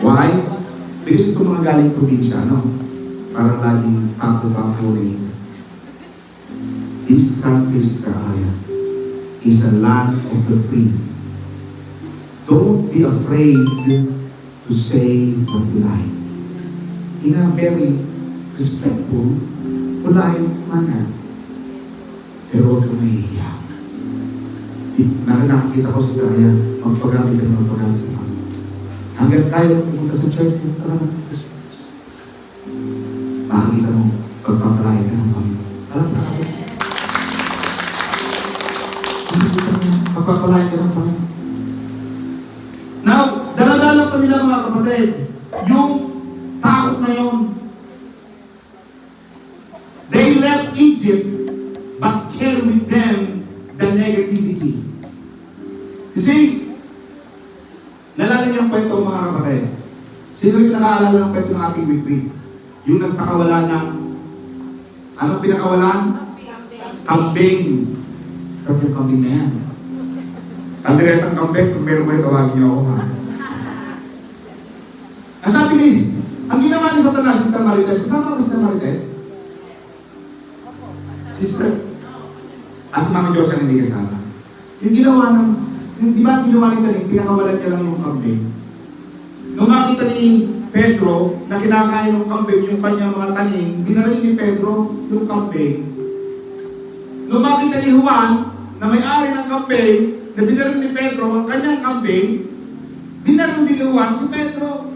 Why? Because ito mga galing probinsya, no? Parang laging papo-papo rin. This country, Sister Aya, is a land of the free. Don't be afraid to say what you like. In a very respectful, polite manner. Pero huwag ka mahihiya. Nakakita ko sa Aya, magpagamit ka ng magpagamit sa mga. Hanggang tayo pumunta sa church, pumunta ka ng church. Makakita mo, pagpapalaya ka ng mga. Alam ka ako. Makakita mo, pagpapalaya ka ng mga. Now, dala-dala pa nila mga kapatid, yung takot na yun. They left Egypt, but carried with them the negativity. You see, nalala niyo ang kwento mga kapatid. Sino yung nakaalala ng kwento ng ating witwit? Yung nagpakawala ng, anong pinakawalan? Kambing. Sabi yung kambing na yan. Ang direktang kambing, kung meron kayo, tawagin niyo ako, ha? Ang sabi ni, ang ginawa ni Satanas, Sister Marites, kasama ko Sister Marites? Sister? As Mama Diyos ang hindi kasama. Yung ginawa ng, di ba ginawa ni Taning, pinakawalan niya lang yung kambing. Nung makita ni Pedro na kinakain ng kambing yung kanyang mga taning, binaril ni Pedro yung kambing. Nung makita ni Juan na may-ari ng kambing, na binaril ni Pedro ang kanyang kambing, binaril ni Juan si Pedro.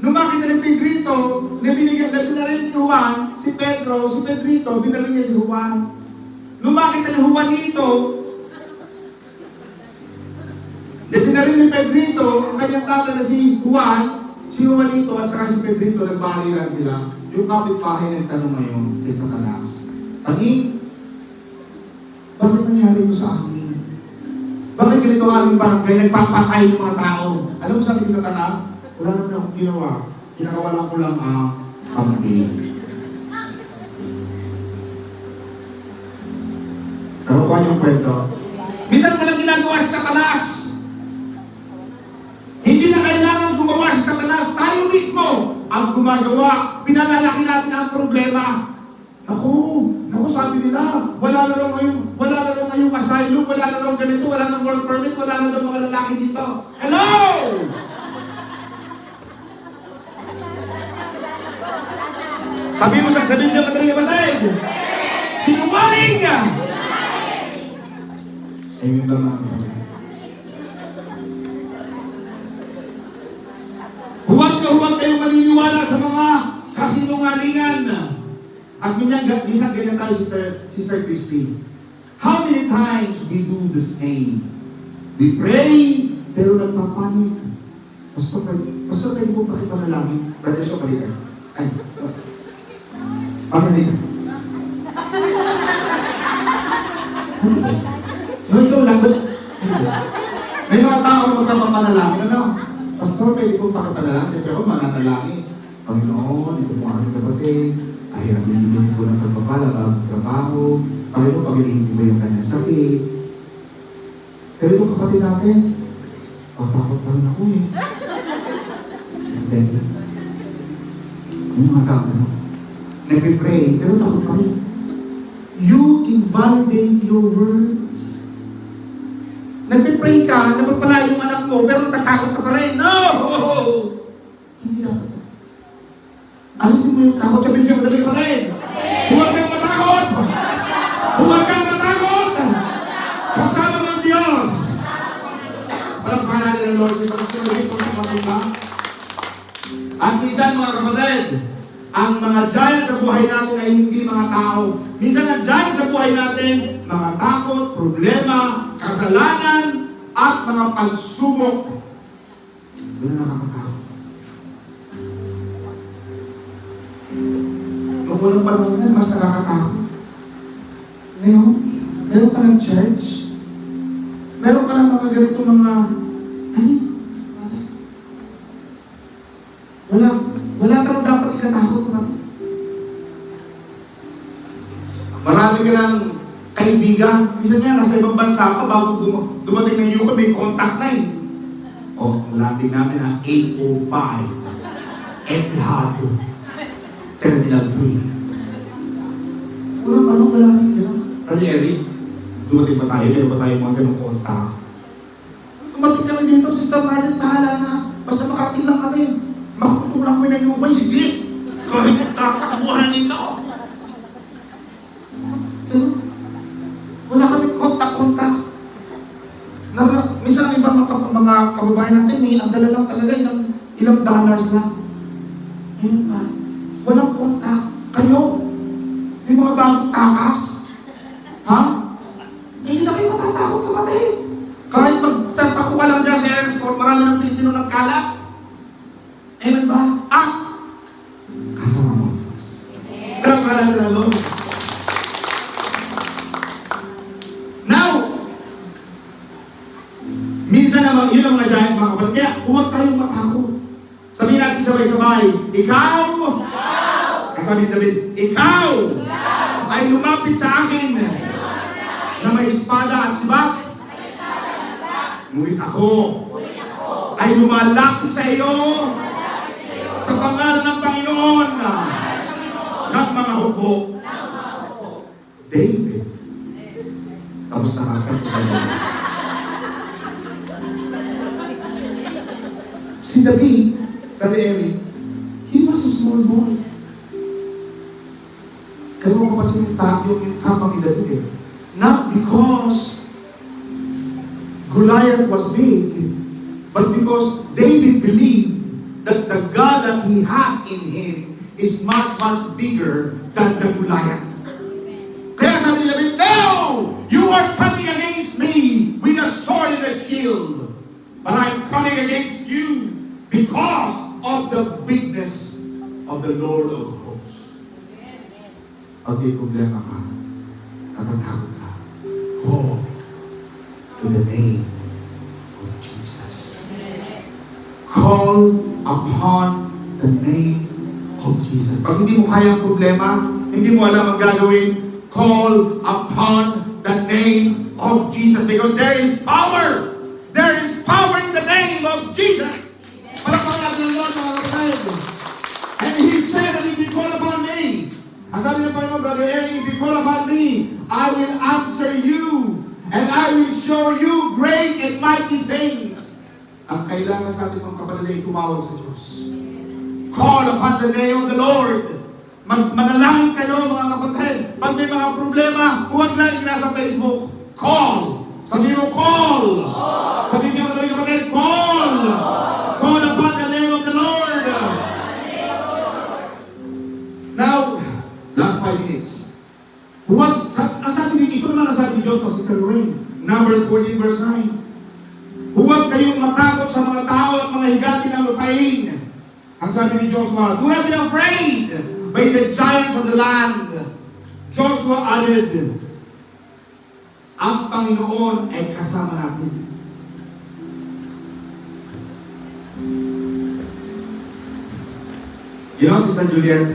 Nung makita ni Pedrito na binaril ni Juan si Pedro, si Pedrito, binaril niya si Juan. Nung makita ni Juanito na binaril ni Pedrito ang kanyang tata na si Juan, si Juanito at saka si Pedrito, nagbahaliran sila. Yung kapitbahay ng tanong ngayon kay Satanas, Tani, bakit nangyari ito sa akin? Bakit ganito ang aming barangay, nagpapatay ng mga tao? Alam mo sabi ni Satanas, wala naman akong ginawa. Kinakawalan ko lang ang kambing. Karukuhan yung kwento. Minsan mo lang ginagawa si Satanas. Hindi na kailangan gumawa si Satanas. Tayo mismo ang gumagawa. Pinalalaki natin ang problema. Naku, sabi nila, wala na raw ngayong asylum, wala na raw ganito, wala na work permit, wala na raw mga lalaki dito. Hello! Sabi mo siya madaling kapatid. Sinungaling ka! Amen ba mga kapatid? Huwag kayong maniniwala sa mga kasinungalingan. At minsan ganyan tayo, Sister Christy. How many times we do the same? We pray, pero nagpapanik. Pastor, pwede mo pakipanalangin? Brother, so palika. Ay, pamalika. No, ikaw lang. May mga tao na magpapanalangin, ano? Pastor, pwede po pakipanalangin? Siyempre ako, mananalangin. Panginoon, ito po aking kapatid. Ay, nabinigyan ko ng pagpapala, bagong trabaho. Panginoon, pagilihin ko ba yung kanyang sakit? Pero itong kapatid natin, takot pa rin ako eh. Then, yung mga tao, nag-pray, pero takot pa rin. You invalidate your words. Nag-pray ka, napapala yung anak mo, pero natakot ka pa rin. No! Hindi dapat. Alisin mo yung takot. Sabihin siya, madali ka pa rin. Huwag kang matakot! Huwag kang matakot! Kasama ng Diyos! Walang pangalan ng Lord. At minsan mga kapatid, ang mga giant sa buhay natin ay hindi mga tao. Minsan ang giant sa buhay natin mga takot, problema, kasalanan, at mga pagsubok. Doon na nakakatakot. Noong unang panahon yan, mas nakakatakot. Ngayon, meron ka ng church, meron ka ng mga ganito mga, wala ka lang dapat ikatakot, kapatid. Marami ka ng kaibigan. Minsan nga, nasa ibang bansa ka, bago dumating ng UK, may contact na eh. O, malapit namin ang 805 Etihad Terminal 3. Unang ano, malapit ka lang. Brother Eric, dumating ba tayo? Meron ba tayo mga ganong contact? Dumating kami dito, Sister Marlene, bahala na. Basta makarating lang kami. Makakutulak kami ng UK, sige. Kahit tatakbuhan nito. Wala kami kontak-kontak. Minsan ibang mga kababayan natin, ang dala lang talaga ilang dollars lang. Ayun ba? Walang kontak. Kayo, yung mga bagong takas. Ha? Hindi na kayo matatakot kapatid. Kahit magtatako ka lang dyan sa airport, marami ng Pilipino nagkalat. Ayun ba? Kasama mo Diyos. Kaya pala na Lord. Minsan naman, yun ang mga giant mga kapatid. Kaya huwag tayong matakot. Sabihin natin sabay-sabay, ikaw, kasabihin David, ikaw, ay lumapit sa akin na may espada at sibat. Ngunit ako ay lumalapit sa iyo sa pangalan ng Panginoon ng mga hukbo. David. Tapos nakakatawa. Si David, Brother Eric, he was a small boy. Kaya mo kapasing yung tapang ni David eh. Not because Goliath was big, but because David believed that the God that he has in him is much, much bigger than the Goliath. Kaya sabi ni David, no! You are coming against me with a sword and a shield. But I'm coming against you because of the bigness of the Lord of hosts. Pag may problema ka, natatakot ka, go to the name of Jesus. Call upon the name of Jesus. Pag hindi mo kaya ang problema, hindi mo alam ang gagawin, call upon the name of Jesus because there is power. There is power in the name of Jesus. Palakpakan natin ang Lord, mga kapatid. And He said that if you call upon me, ang sabi ng Panginoon, Brother Eric, if you call upon me, I will answer you, and I will show you great and mighty things. Ang kailangan sa ating mga kapatid ay tumawag sa Diyos. Call upon the name of the Lord. Manalangin kayo, mga kapatid. Pag may mga problema, huwag lang nasa Facebook. Call. Sabi mo, call. Sabi niyo, mga kapatid, call. Call upon the name of the Lord. Now, last 5 minutes. Huwag, ang sabi niyo, ito naman ang sabi ni Diyos, Pastor Lorraine. Numbers 14 verse 9. Huwag kayong matakot sa mga tao at mga higanti ng lupain. Ang sabi ni Joshua, do not be afraid by the giants of the land. Joshua added, ang Panginoon ay kasama natin. You know, Sister Juliet,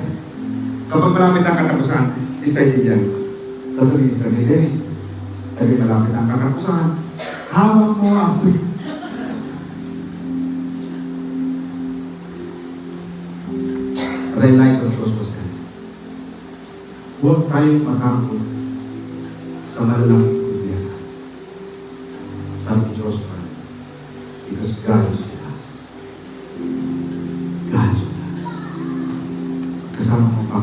kapag malapit ang katapusan, Sister Juliet, sasabihin sa Juliet, ay malapit ang katapusan, hawak mo ako. But I like what Joshua said. Huwag tayong matakot sa malalaking problema. Sabi ni Joshua, because God is with us. God is with us. Kasama mo pa.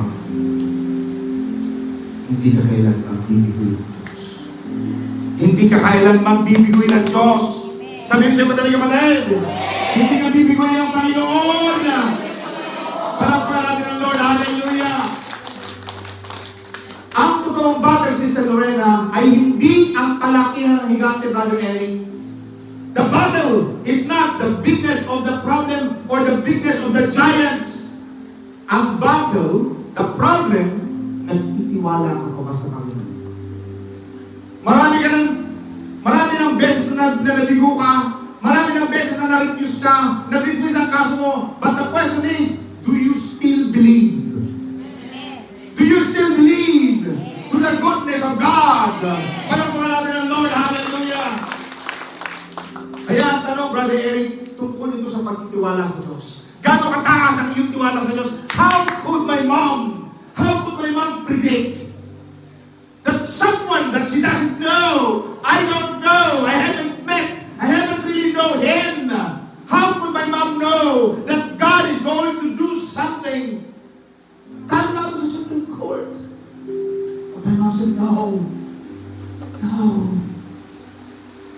Hindi ka kailanman bibigoy ng Diyos. Hindi ka kailanman bibigoy ng Diyos. Sabi ko sa'yo, madami ka malahid. Hindi ka bibigoy ng Panginoon. Palakpakan natin ang Lord. Hallelujah. Ang totoong battle, Sister Lorena, ay hindi ang kalakihan ng higante, Brother Eric. The battle is not the bigness of the problem or the bigness of the giants. Ang battle, the problem, nagtitiwala ka pa ba sa Panginoon? Marami ng beses na nabigo ka, marami ng beses na na-refuse ka, na-dismiss ang kaso mo, but the question is, do you still believe? Do you still believe to the goodness of God? Palakpakan natin ang Lord, hallelujah! Kaya ang tanong, Brother Eric, tungkol ito sa pagtitiwala sa Diyos. Gano'ng kataas ang iyong tiwala sa Diyos? How could my mom predict that someone that she doesn't know, I don't know, I haven't met, I haven't really know him. How could my mom know that God is going to do something? Talo na ako sa Supreme Court. But my mom said, no.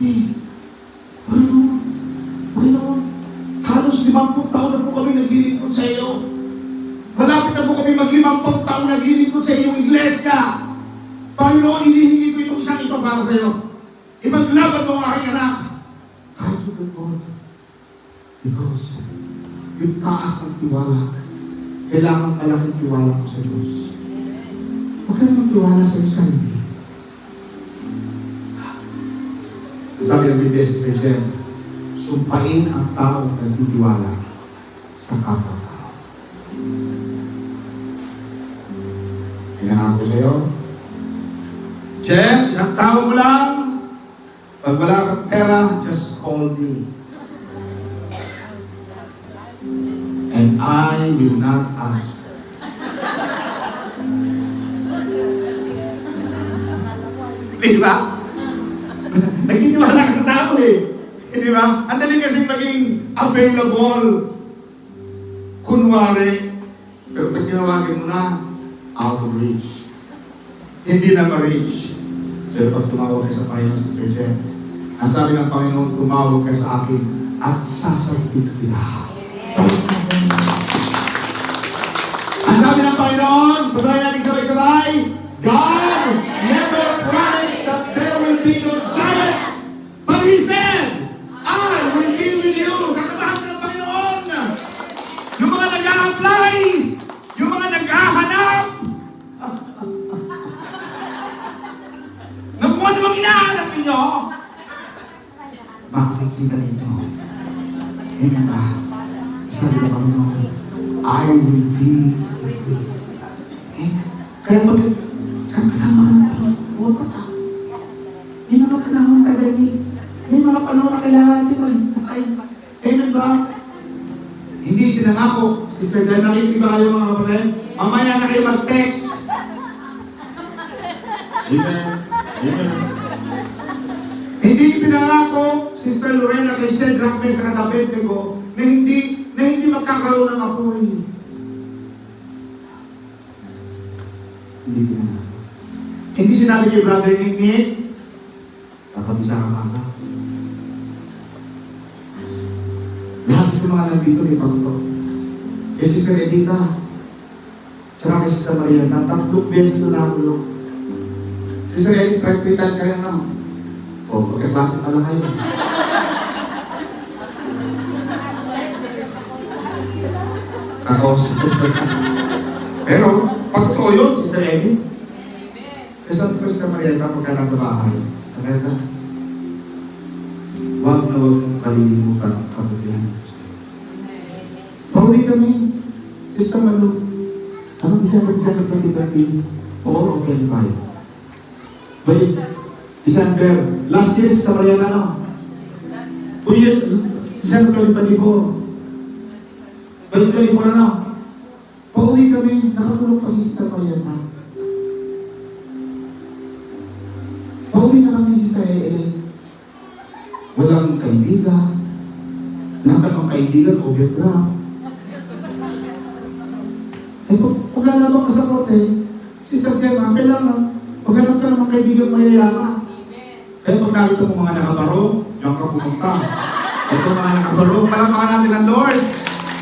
Hey, Panginoon, halos 50 taon na po kami naglilingkod sa iyo. Malapit na po kami mag-50 taon naglilingkod sa iyong iglesia. Panginoon, hinihingi ko itong isang ito para sa iyo. Ipaglaban mo ang aking anak. Kahit Supreme Court. Because yung taas ng tiwala, kailangan malaking tiwala ko sa Diyos. Huwag ka naman tiwala sa iyong sarili. Sabi ng Biblia, Sister Jen, sumpain ang taong nagtitiwala sa kapwa-tao. Kailangan ko sa iyo, Jen, isang tao mo lang, pag wala kang pera, just call me. And I will not answer. Di ba? Nagtitiwala ka sa tao eh. Di ba? Ang dali kasi maging available. Kunwari, pero pag tinawagin mo na, out of reach. Hindi na ma-reach. Pero pag tumawag ka sa Panginoon, Sister Jen, ang sabi ng Panginoon, tumawag ka sa akin at sasagot kita. Ang sabi ng Panginoon, basahin natin sabay-sabay, God never promised that there will be no giants. But He said, I will be with you. Sasabahan ka ng Panginoon. Yung mga nag-a-apply, yung mga nag-ahanap, na kung ano bang hinahanap ninyo, makikita ninyo. Ngayon ba, sabi ng Panginoon, I will be with you. Kaya kasama ka natin, huwag pa tao. May mga panahon kagalit. May mga panahon na kailangan natin magtatay. Amen ba? Hindi pinangako. Sister Dan, nakikiba kayo mga kapatid? Mamaya na kayo mag-text. Amen. Amen. Hindi pinangako, Sister Lorena, kay Shedrach, Meshach at Abednego, na hindi magkakaroon ng apoy. Hindi pinangako. Hindi sinabi kay Brother Nick, kakabisa ka mama. Lahat ng mga nandito may pagto. Kay Sister Edita, tsaka kay Sister Maria, tatlong beses na nakulong. Sister Edita, 3 times kaya na. O, magkaklase pa lang kayo. Pero, pag totoo yun, Sister Eddie, isang Pres ka Marieta, pagka nasa bahay, Marieta, huwag na huwag kalilimutan ang kabutihan. Pauwi kami, Sister Malu, anong December 2020 or 25? Balik, December, last year, Sister Marieta, no? 2 years, December 2024. Balik 24 na, no? Pauwi kami, nakakulong pa si Sister Marieta. Pauwi na kami si Sae. Walang kaibigan. Lahat ng kaibigan, overdraft. Eh, pag lalabang ka sa kote, Sister Gemma, kailangan, maghanap ka ng kaibigan mayayaman. Kaya pag nakita mo mga nakabaro, diyan ka pumunta. Ito mga nakabaro, palamakan natin ang Lord.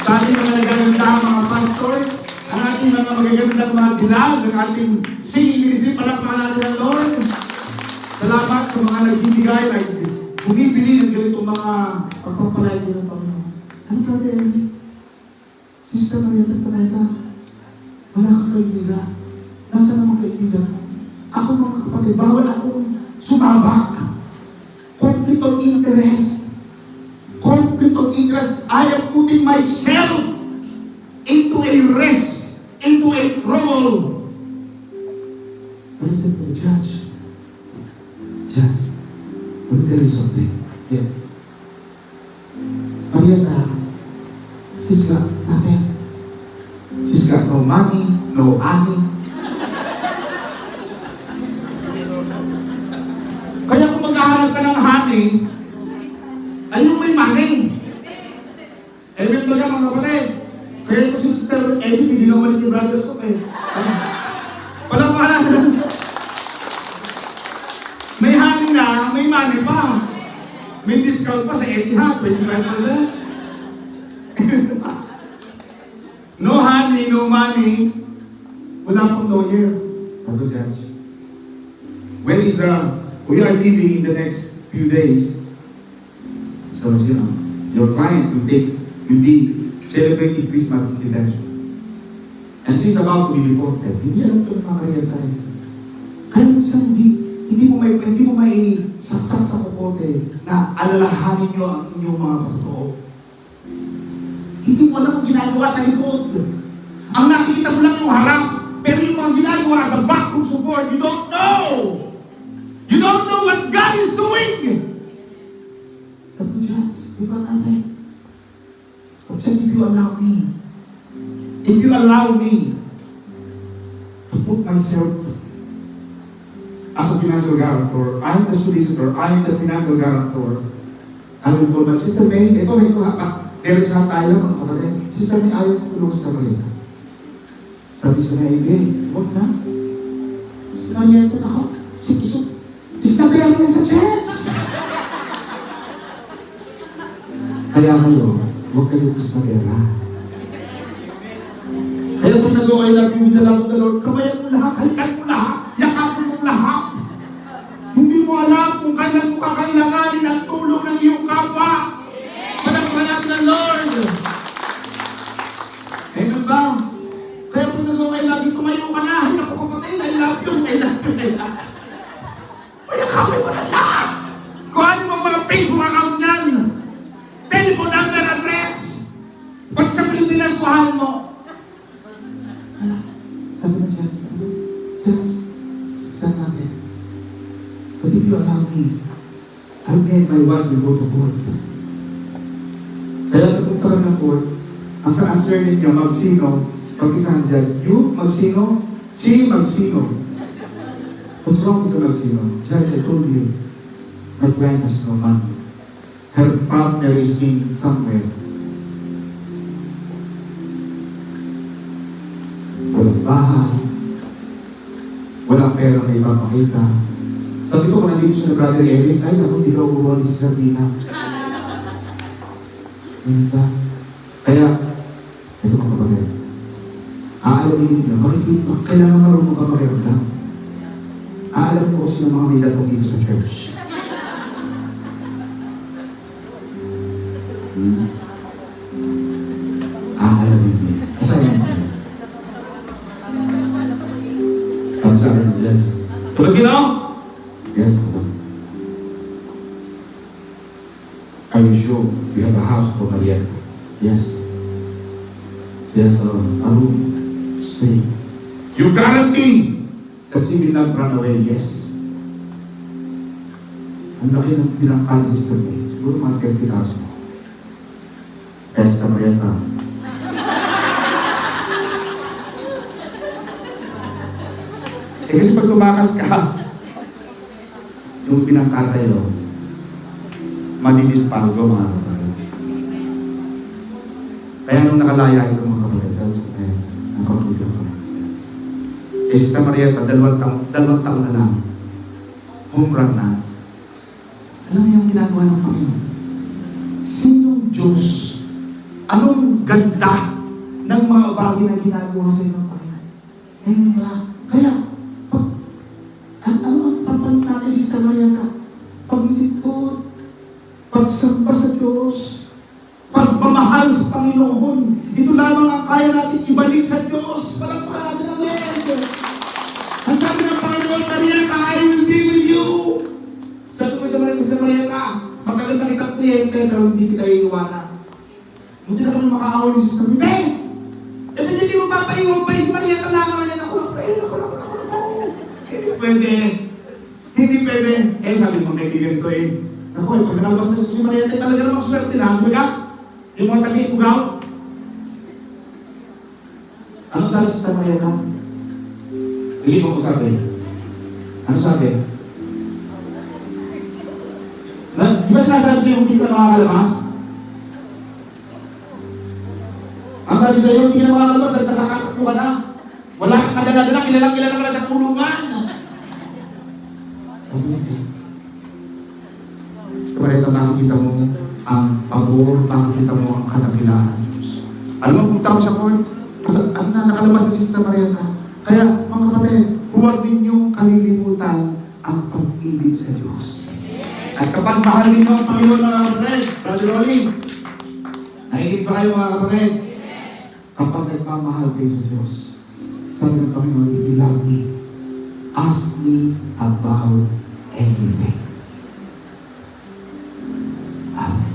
Sabi mga nagaganda mga pastors, ang ating mga magagandang mga dilag, ng ating singing ministry, palakpakan natin ang Lord. Salamat sa mga nagbibigay, ay bumibili ng ganitong mga pagpapalay ng Panginoon. Ano ba, Eli? Sister Marieta, wala kang kaibigan. Nasaan ang mga kaibigan mo? Ako mga kapatid, bawal akong sumabak. Conflict of interest. Conflict of interest. I am putting myself into a risk, into a trouble. But I said to the judge, let me tell you something. Yes. Marieta, she's got nothing. She's got no money, no honey. Kaya kung maghahanap ka ng honey, ay yung may money. Amen ba ka mga kapatid? Kaya ito si Sister Eddie, hindi na umalis ni Brother Soap eh. Walang mahalan. May honey na, may money pa. May discount pa sa Etihad, 25%. No honey, no money. Wala pong lawyer. Tato judge. When is we are leaving in the next few days. So, you know, your client will be celebrating Christmas in detention. And she's about to be deported. Hindi alam ito ng mga Marieta eh. Kaya minsan hindi mo may saksak sa kukote na alalahanin nyo ang inyong mga patotoo. Hindi mo alam kung ginagawa sa likod. Ang nakikita mo lang yung harap, pero yung mga ginagawa, the backroom support, you don't know. You don't know what God is doing. Sabi ko, Diyos, di ba natin? But just if you allow me to put myself as a financial guarantor, I'm the solicitor, I'm the financial guarantor, I will call my Sister May, ito ha, diretsahan tayo mga kapatid. Sister May, ayaw ko tulong sa Marieta. Sabi sa May, huwag na. Sister Marieta na ako, sikisok. Isnabihan niya sa church. Kaya ngayon, huwag kayo isnabera. Kaya kung nagawa kayo lagi with the love of the Lord, kamayan mo lahat, halikan mo lahat, yakapin mo lahat. Hindi mo alam kung kailan mo kakailanganin ang tulong ng iyong kapwa. Palakpakan natin ng Lord. Amen ba? Kaya kung nagawa kayo lagi, tumayo ka na. Ay, naku kapatid, I love you. Yakapin mo na lahat. Kung ano mo mga Facebook account niyan, telephone number, address. Pag sa Pilipinas, kuhaan mo. Sabi ng Diyos, sasyan natin. But if you allow me, I and my wife will go to court. Kaya napunta ka ng court, ang answer ninyo, magsino, pag-isahan dyan, you, magsino, she, magsino. What's wrong with the Magsino? Judge, I told you, my client has no money. Her partner is in somewhere. Walang bahay. Walang pera na ipapakita. Sabi ko, kung nandito siya na Brother Eric, ay ako, hindi ka uwali si Sardina. Hindi. Kaya, ito mga kapatid, aalamin ninyo, makikita, kailangan marunong ka makiramdam. Alam ko sino mga may datong dito sa church. Alam mo. Asayan mo. Sabi, yes. So, sino? Yes, madam. Are you sure you have a house for Marieta? Yes. Yes, a room. Stay. You guarantee that she will not run away, yes. Ang laki ng pinangkal ni Sister May. Siguro mga 20,000. Sister Marieta. Kasi pag tumakas ka, yung pinangkal sa'yo, madidispalgo mga kapatid. Kaya nung nakalaya ito mga kapatid, sabi sa kanya, nakapagpapagod ko. Sister Marieta, dalawang taon na lang. Home run na. Alam mo yung ginagawa ng Panginoon? Sinong Diyos? Anong ganda ng mga bagay bagay na ginagawa sa iyo ng Panginoon. Ayun ba? Kaya, ano ang papalit natin, Sister Mariana? Paglilingkod, pagsamba sa Diyos, pagmamahal sa Panginoon. Ito lamang ang kaya natin ibalik sa Diyos. Palagpakan natin ang Lord. Ang sabi ng Panginoon, Mariana, I will be with you. Sabi ko sa Mariana, matagal na kitang kliyente, pero hindi kita iiwanan. Hindi na kami makaawa ni Sister Mariana. Hindi mo papaiwan pa si Mariana lamang. Ako lang. Hindi pwede. Hindi pwede. Sabi ng mga kaibigan ko ako, pag nakalabas mo si Mariana, talaga namang swerte na. Baga? Yung mga tagi-pugaw. Ano sabi si Sister Mariana? Hindi mo ko sabi. Ano sabi? Di ba sinasabi sa'yo kung hindi ka makakalabas? Ang sabi sa'yo, hindi ka makakalabas, nagkakatakbo ka na. Wala kang kadala-dala, kilala ka na sa kulungan. Gusto mo rin nakikita mo ang pabor, nakikita mo ang katabilaan ng Diyos. Alam mo, punta ko sa court, ano na nakalabas na Sister Mariana. Kaya, mga kapatid, huwag ninyong kalilimutan ang pag-ibig sa Diyos. At kapag mahal ninyo ang Panginoon, mga kapatid, Brother Rolly, nakikinig ba kayo, mga kapatid? Kapag nagmamahal kayo sa Diyos, sabi ng Panginoon, if you love me, ask me about anything. Amen.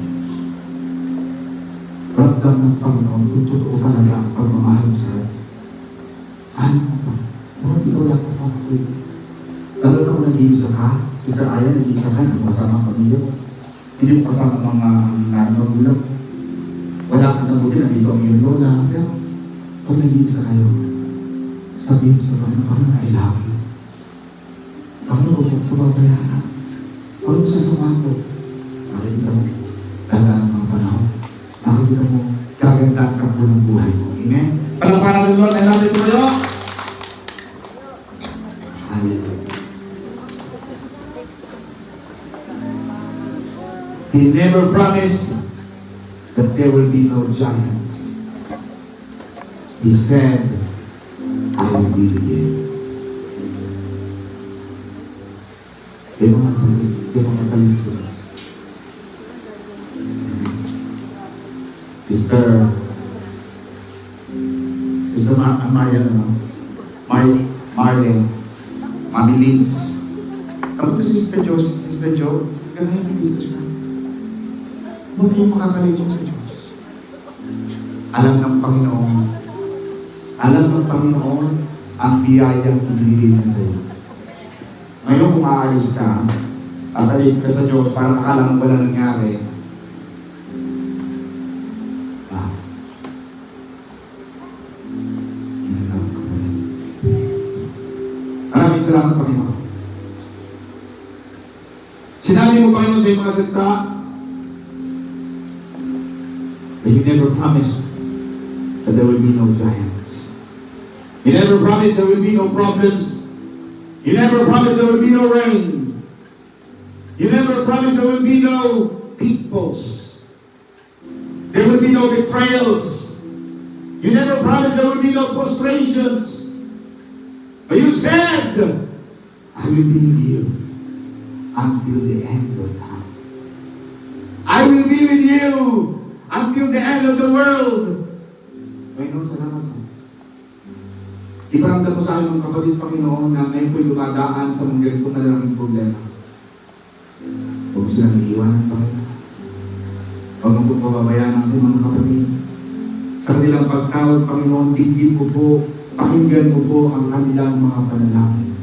Ramdam ng Panginoon kung totoo talaga ang pagmamahal mo sa atin. Ano mo ba? Bakit ikaw lang kasama ko ito? Lalo na kung nag-iisa ka, Sister Aya, nag-iisa ka, hindi mo kasama ang pamilya mo. Hindi mo kasama mga magulang. Wala ka na buti, nandito ang iyong lola. Pero pag nag-iisa kayo, sabihin sa Panginoon, I love you. Panginoon, huwag pababayaan. Huwag mo sasamahan mo. Nakikita mo, dadaan ang mga panahon. Nakikita mo, gaganda ang takbo ng buhay mo. Amen? Palakpakan ng Lord, I love you po kayo. Hallelujah. He never promised that there will be no giants. He said, I will be with you. Kaya mga kapatid, kaya mga kapatid. Sister Marlene, Mami Lins. Ano to si Sister Jo? Sister Jo? Ganahin mo dito siya. Huwag kayong makakalimot sa Diyos. Alam ng Panginoon ang biyayang ibigay niya sa iyo. Ngayon kung aalis ka, tatayin ka sa Diyos para akala mo wala nangyari. Maraming salamat, Panginoon. Sinabi mo, Panginoon, sa iyong mga salita, that you never promised that there will be no giants. You never promised there will be no problems. You never promised there will be no rain. You never promised there will be no pitfalls. There will be no betrayals. You never promised there will be no frustrations. But you said, I will be with you until the end of time. I will be with you until the end of the world. Panginoon, salamat po. Iparamdam ko sa akin ng kapatid, Panginoon, na ngayon po'y dumadaan sa mga ganito na lang problema. Huwag mo silang iiwanan, Panginoon. Huwag mo po pababayaan natin, mga kapatid. Sa kanilang pagtawag, Panginoon, digin mo po, pakinggan mo po ang kanilang mga panalangin.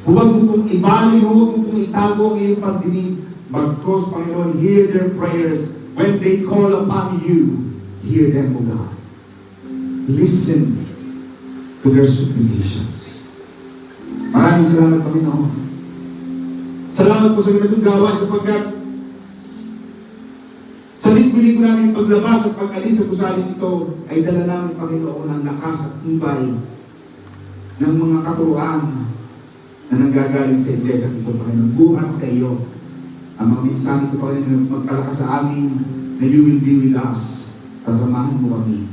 Huwag mo pong ibali, huwag mo pong itago ang iyong pagdinig. Bagkos, Panginoon, hear their prayers. When they call upon you, hear them, O God. Listen to their supplications. Maraming salamat, Panginoon. Salamat po sa ganitong gawa sapagkat sa linggo-linggo namin paglabas at pag-alis sa gusaling ito ay dala namin, Panginoon, ang lakas at tibay ng mga katuruan na nanggagaling sa iglesia ito, Panginoon. Buhat sa iyo ang mga minsan ito, Panginoon, magpalakas sa amin na you will be with us. Sasamahan mo kami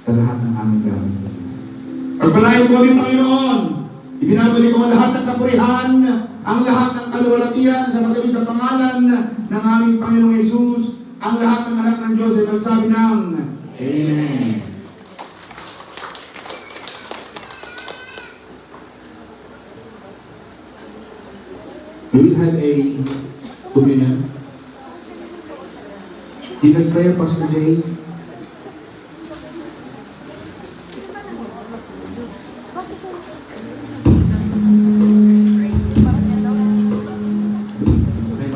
sa lahat ng aming gamit sa iyo. Pagpalain mo kami, Panginoon. Ibinabalik ko ang lahat ng kapurihan, ang lahat ng kaluwalhatian sa matamis na pangalan ng aming Panginoong Yesus, ang lahat ng anak ng Diyos ay magsabi ng Amen. We will have a communion. Dinner's prayer, Pastor Jay.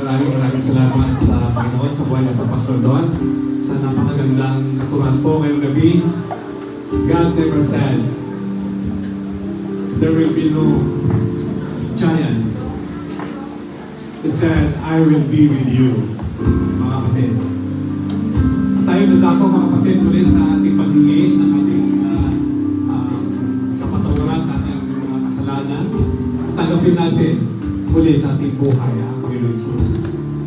Maraming salamat sa Panginoon sa buhay ng Pastor Don. Sa napakagandang katuruan po ngayong gabi. God never said there will be no giants. He said, I will be with you, mga kapatid. Tayo nadako mga kapatid muli sa ating paghingi ng ating kapatawaran sa ating mga kasalanan. Tanggapin natin muli sa ating buhay ang Panginoon Jesus.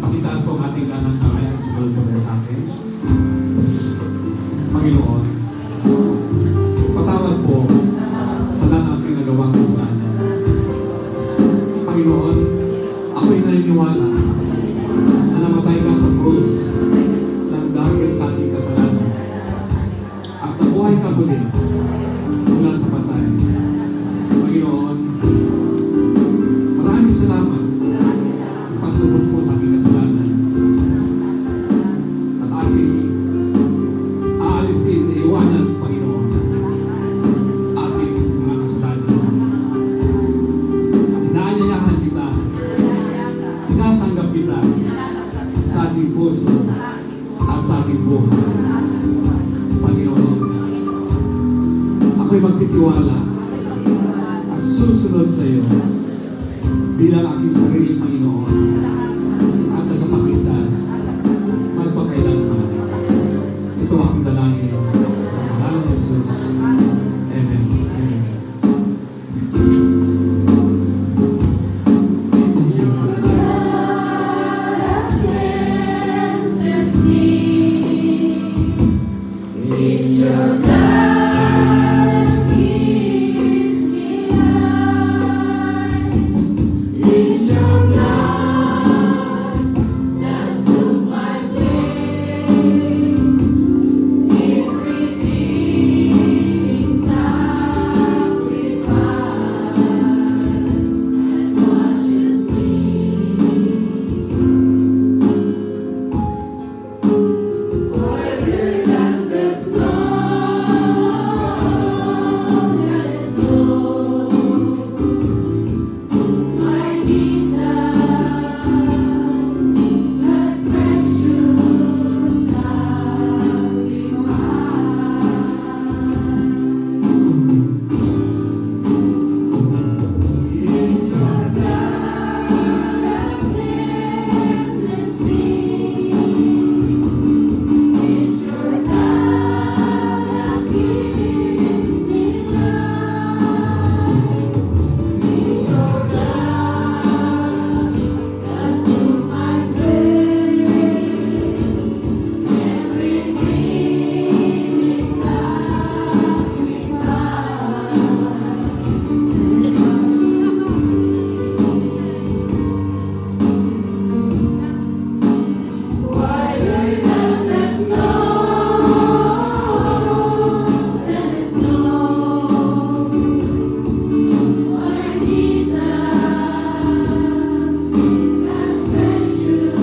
Pakitaas po ang ating kanang kamay at sumunod po sa akin. Panginoon, patawad po sa lahat ng ating nagawang kasalanan. Panginoon, ako'y naniniwala na namatay ka sa krus ng dahil sa ating kasalanan at nabuhay ka muli mula sa patay. Panginoon, maraming salamat sa pagtubos mo sa aking kasalanan at aking aalisin, iwanan, Panginoon, aking mga kasalanan at inaanyayahan kita, tinatanggap kita sa ating puso at sa ating buhay. Panginoon, ako'y magtitiwala at susunod sa iyo bilang aking sarili, Panginoon, at tagapagligtas magpakailanman. Ito ang dalangin sa ngalan ni Jesus. Amen. Amen. It's your blood that gives me life. It's your blood that took my place. It redeemed sacrifice and washes me. Whiter than the snow, my Jesus has precious sacrifice. It's your blood that cleanses me. It's your blood that gives me life. It's your blood that took my place. Everything is sacrificed. Whiter than the snow, my Jesus has precious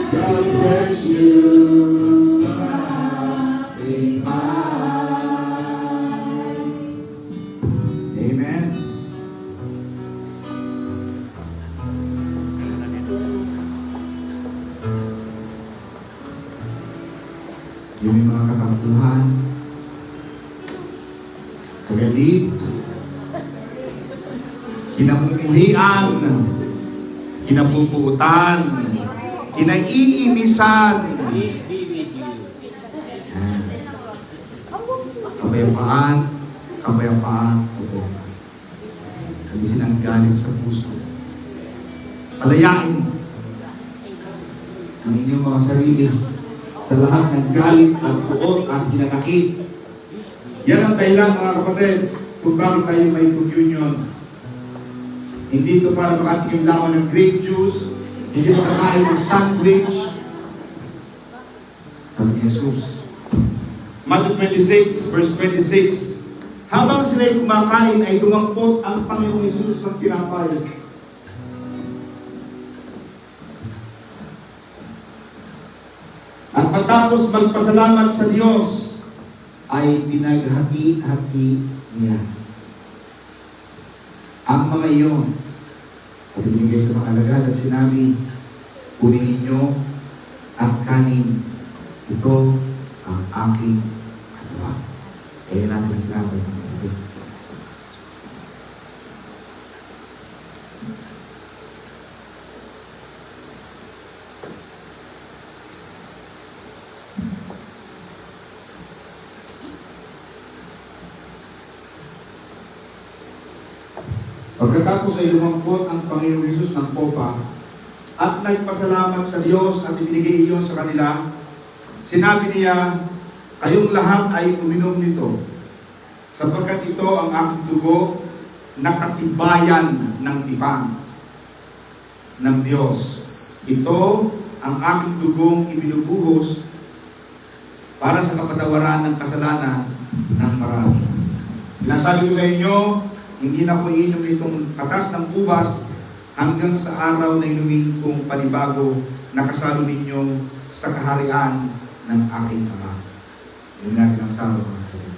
God bless you. Amen. Yung mga katampuhan, kagalip, kinamumuhian, kinapuputan, kinaiinisan, kapayapaan, kapayapaan, kapayapaan. Alisin ang galit sa puso. Palayain ang inyong mga sarili sa lahat ng galit at puot at hinanakit. Yan ang dahilan, mga kapatid, kung bakit tayo may communion. Hindi ito para makatikim lamang ng grape juice, hindi ito kakain ng sandwich. Sabi ni Jesus. Matthew 26, verse 26. Habang sila'y kumakain ay dumangkot ang Panginoong Jesus ng tinapay. At matapos magpasalamat sa Diyos, ay pinaghati-hati niya. Ang mga iyon, at binigay sa mga alagad at sinabi, kunin ninyo ang kanin. Ito ang aking katawan. Kaya natin ang tinapay ng kapatid. Pagkatapos ay lumangkot ang Panginoong Jesus ng kopa at nagpasalamat sa Diyos at ibinigay iyon sa kanila, sinabi niya, kayong lahat ay uminom nito, sapagkat ito ang aking dugo na katibayan ng tipan ng Diyos. Ito ang aking dugong ibinubuhos para sa kapatawaran ng kasalanan ng marami. Sinasabi ko sa inyo, hindi na ko iinom itong katas ng ubas hanggang sa araw na inumin kong panibago na kasalo ninyo sa kaharian ng aking Ama. Yan natin ang salo, mga kapatid.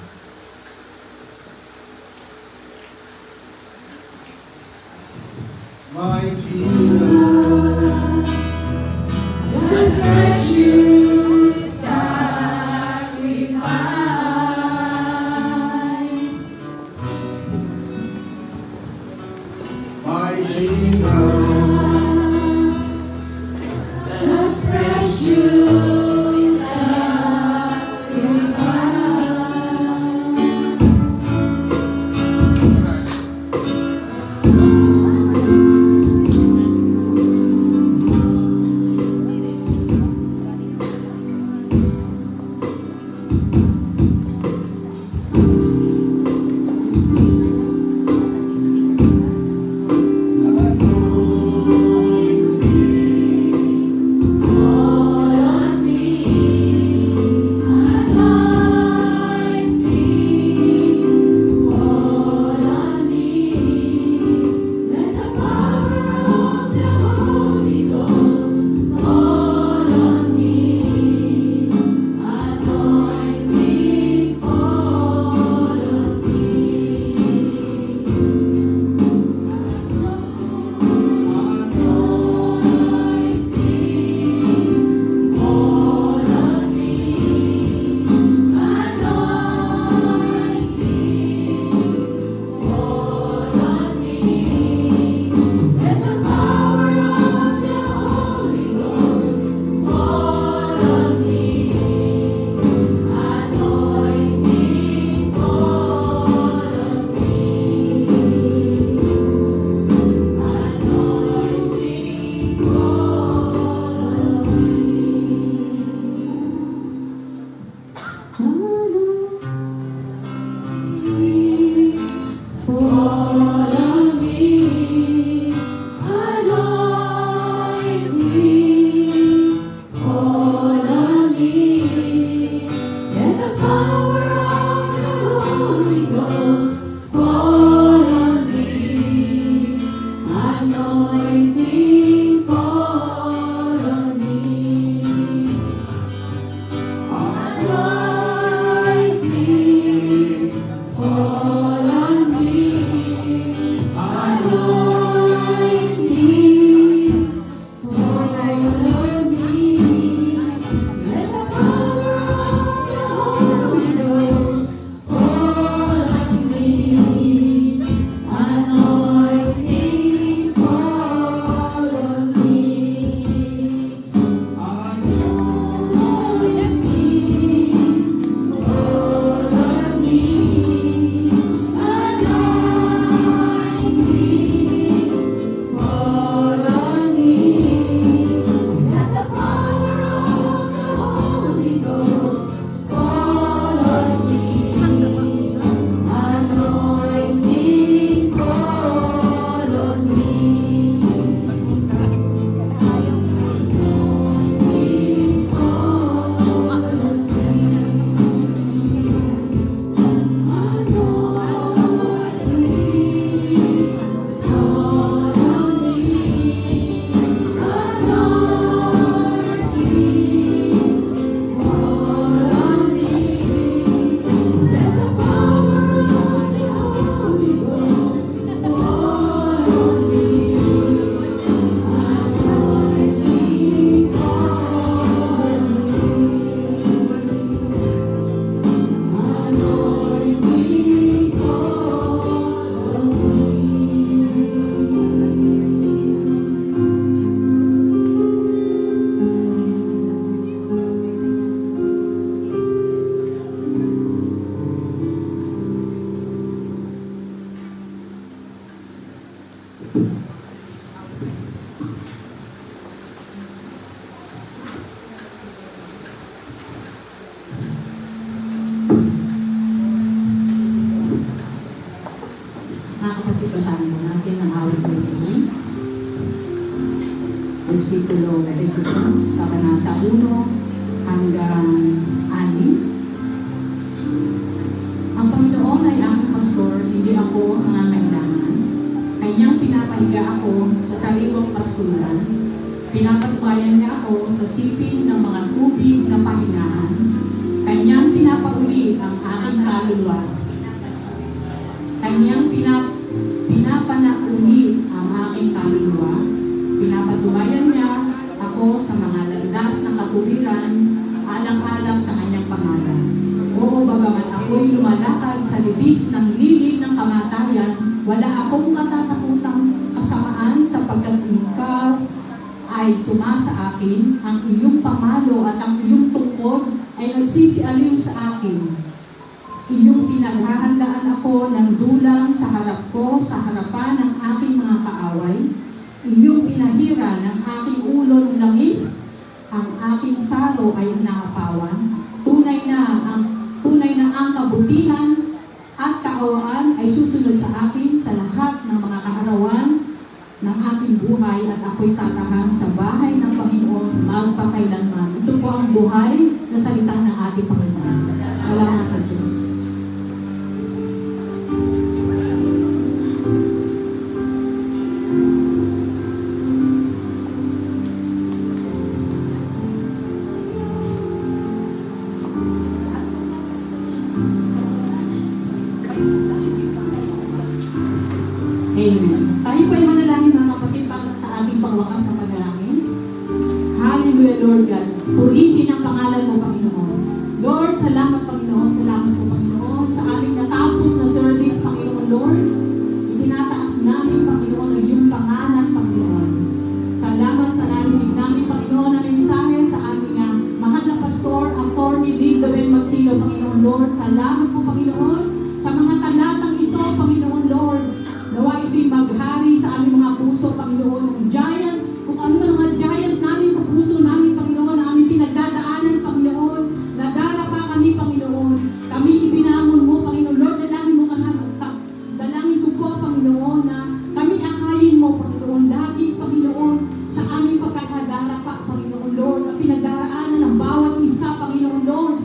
My Jesus, the precious sacrifice. my Jesus, The precious sacrifice. Basahin mo natin ang awit ng Panginoon. Versikulo 22, Kabanata 1 hanggang 6. Ang Panginoon ay aming pastor, hindi ako nangangailangan. Kanyang pinapahiga ako sa sariwang pastulan. Pinapagbayan niya ako sa sipin ng mga tubig na pahingahan. Kanyang pinapauli ang aking kaluluwa. Kanyang pinapanauli ang aking kaluluwa. Pinapatubayan niya ako sa mga landas ng katuwiran, alang-alang sa kanyang pangalan. Oo, bagaman ako'y lumalakad sa libis ng lilig ng kamatayan, wala akong katatakutang kasamaan sapagkat ikaw ay sumasa akin, ang iyong pamalo at ang iyong tungkod ay nagsisialiw sa akin. Iyong pinaghahandaan ako ng dulang sa harap ko, sa harapan ng aking mga kaaway. Iyong pinahira ng aking ulo ng langis, ang aking saro ay naapawan. Tunay na ang kabutihan at kaawaan ay susunod sa akin sa lahat ng mga kaarawan ng aking buhay at ako'y tatahan sa bahay ng Panginoon magpakailanman. Ito po ang buhay na salita ng ating Panginoon. Salamat sa Diyos. Amen. Tayo po ay manalangin mga kapatid para sa ating pangwakas na panalangin. Hallelujah, Lord God. Purihin ang pangalan mo, Panginoon. Lord, salamat, Panginoon. Salamat po, Panginoon, sa aming natapos na service, Panginoon, Lord. Itinataas namin, Panginoon, ang iyong pangalan, Panginoon. Salamat sa narinig namin, Panginoon, na mensahe sa aming mahal na pastor, Attorney Lindo Ben Magsilo, Panginoon, Lord. Salamat po, Panginoon, sa mga talatang ito, Panginoon, Lord. Nawa ito'y maghari sa aming mga puso, Panginoon, ng giant, kung ano man mga giant namin sa puso namin, Panginoon, na aming pinagdadaanan, Panginoon, nadarapa kami, Panginoon, kami ibinamon mo, Panginoon, Lord, dalangin ko po, Panginoon, na kami akayin mo, Panginoon, lagi, Panginoon, sa aming pagkakadarapa, Panginoon, Lord, na pinagdaraanan ng bawat isa, Panginoon, Lord,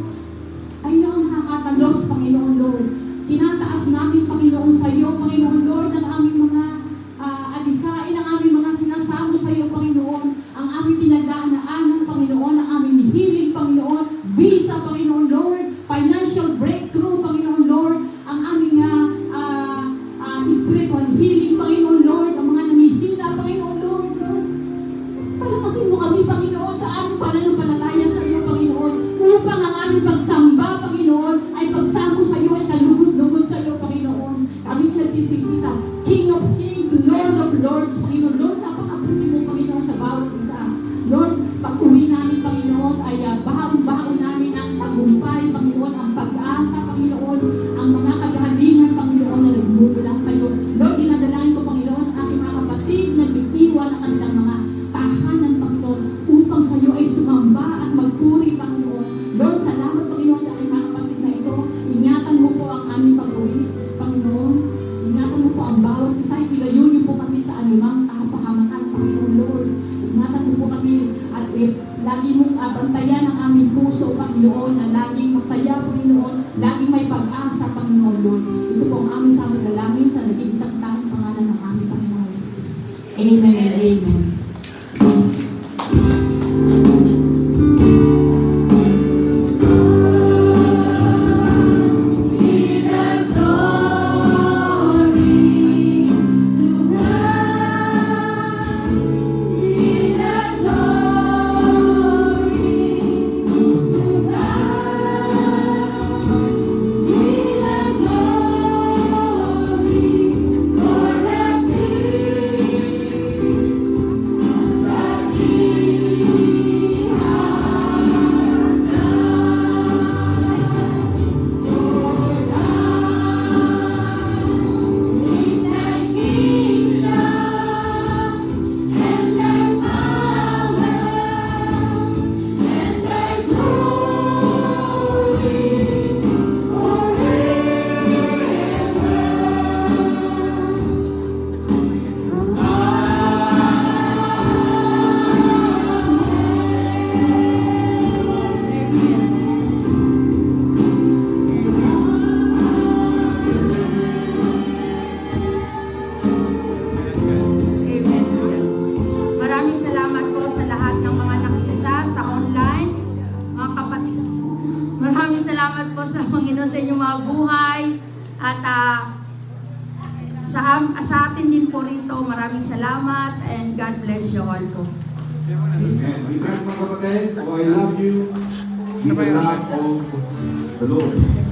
ay ang nakakatalos, Panginoon, Lord. Tinataas namin, Panginoon, sa iyo, Panginoon, Lord, ang aming mga alikain, ang aming mga sinasamo sa iyo, Panginoon, ang aming pinagdaanan, Panginoon, ang aming healing, Panginoon, visa, Panginoon, Lord, financial breakthrough, Panginoon, Lord, ang aming spiritual healing, Panginoon, Lord, ang mga namihina, Panginoon, Lord, palakasin mo kami, Panginoon, sa aming pananampalataya sa iyo, Panginoon, upang ang aming pagsamba, Panginoon, ay pagsamo sa iyo, ay kalugod-lugod sa iyo, Panginoon. Kami nagsisilbi sa King of Kings, Lord of Lords, Panginoon. Lord, napakabuti mo, Panginoon, sa bawat isa. Lord, pag-uwi namin, Panginoon, ay baon-baon namin ang tagumpay, Panginoon, ang pag-asa, Panginoon, ang mga kagalingan, Panginoon, na nagmumulang sa iyo. Lord, dinadalain ko, Panginoon, ang aking mga kapatid na nag-iwan ang kanilang mga tahanan, Panginoon, upang sa iyo ay sumamba at magpuri, Panginoon. Lord, salamat, Panginoon, sa aking mga kapatid na ito. Ingatan mo po ang aming pag-uwi, Panginoon. Ingatan mo po ang bawat isa. Ilayo niyo po kami sa anumang kapahamakan, Panginoon, Lord. Ingatan mo po kami at lagi mong bantayan ang aming puso, Panginoon, na laging masaya, Panginoon, laging may pag-asa, Panginoon, Lord. Ito po ang aming sa aming dalangin sa naging isang tanging pangalan ng aming Panginoon Jesus. Amen and amen. Panginoon, sa inyong mga buhay. At sa atin din po rito, maraming salamat and God bless you all po. Amen. We bless mga kapatid. Oh, I love you. In the love of the Lord.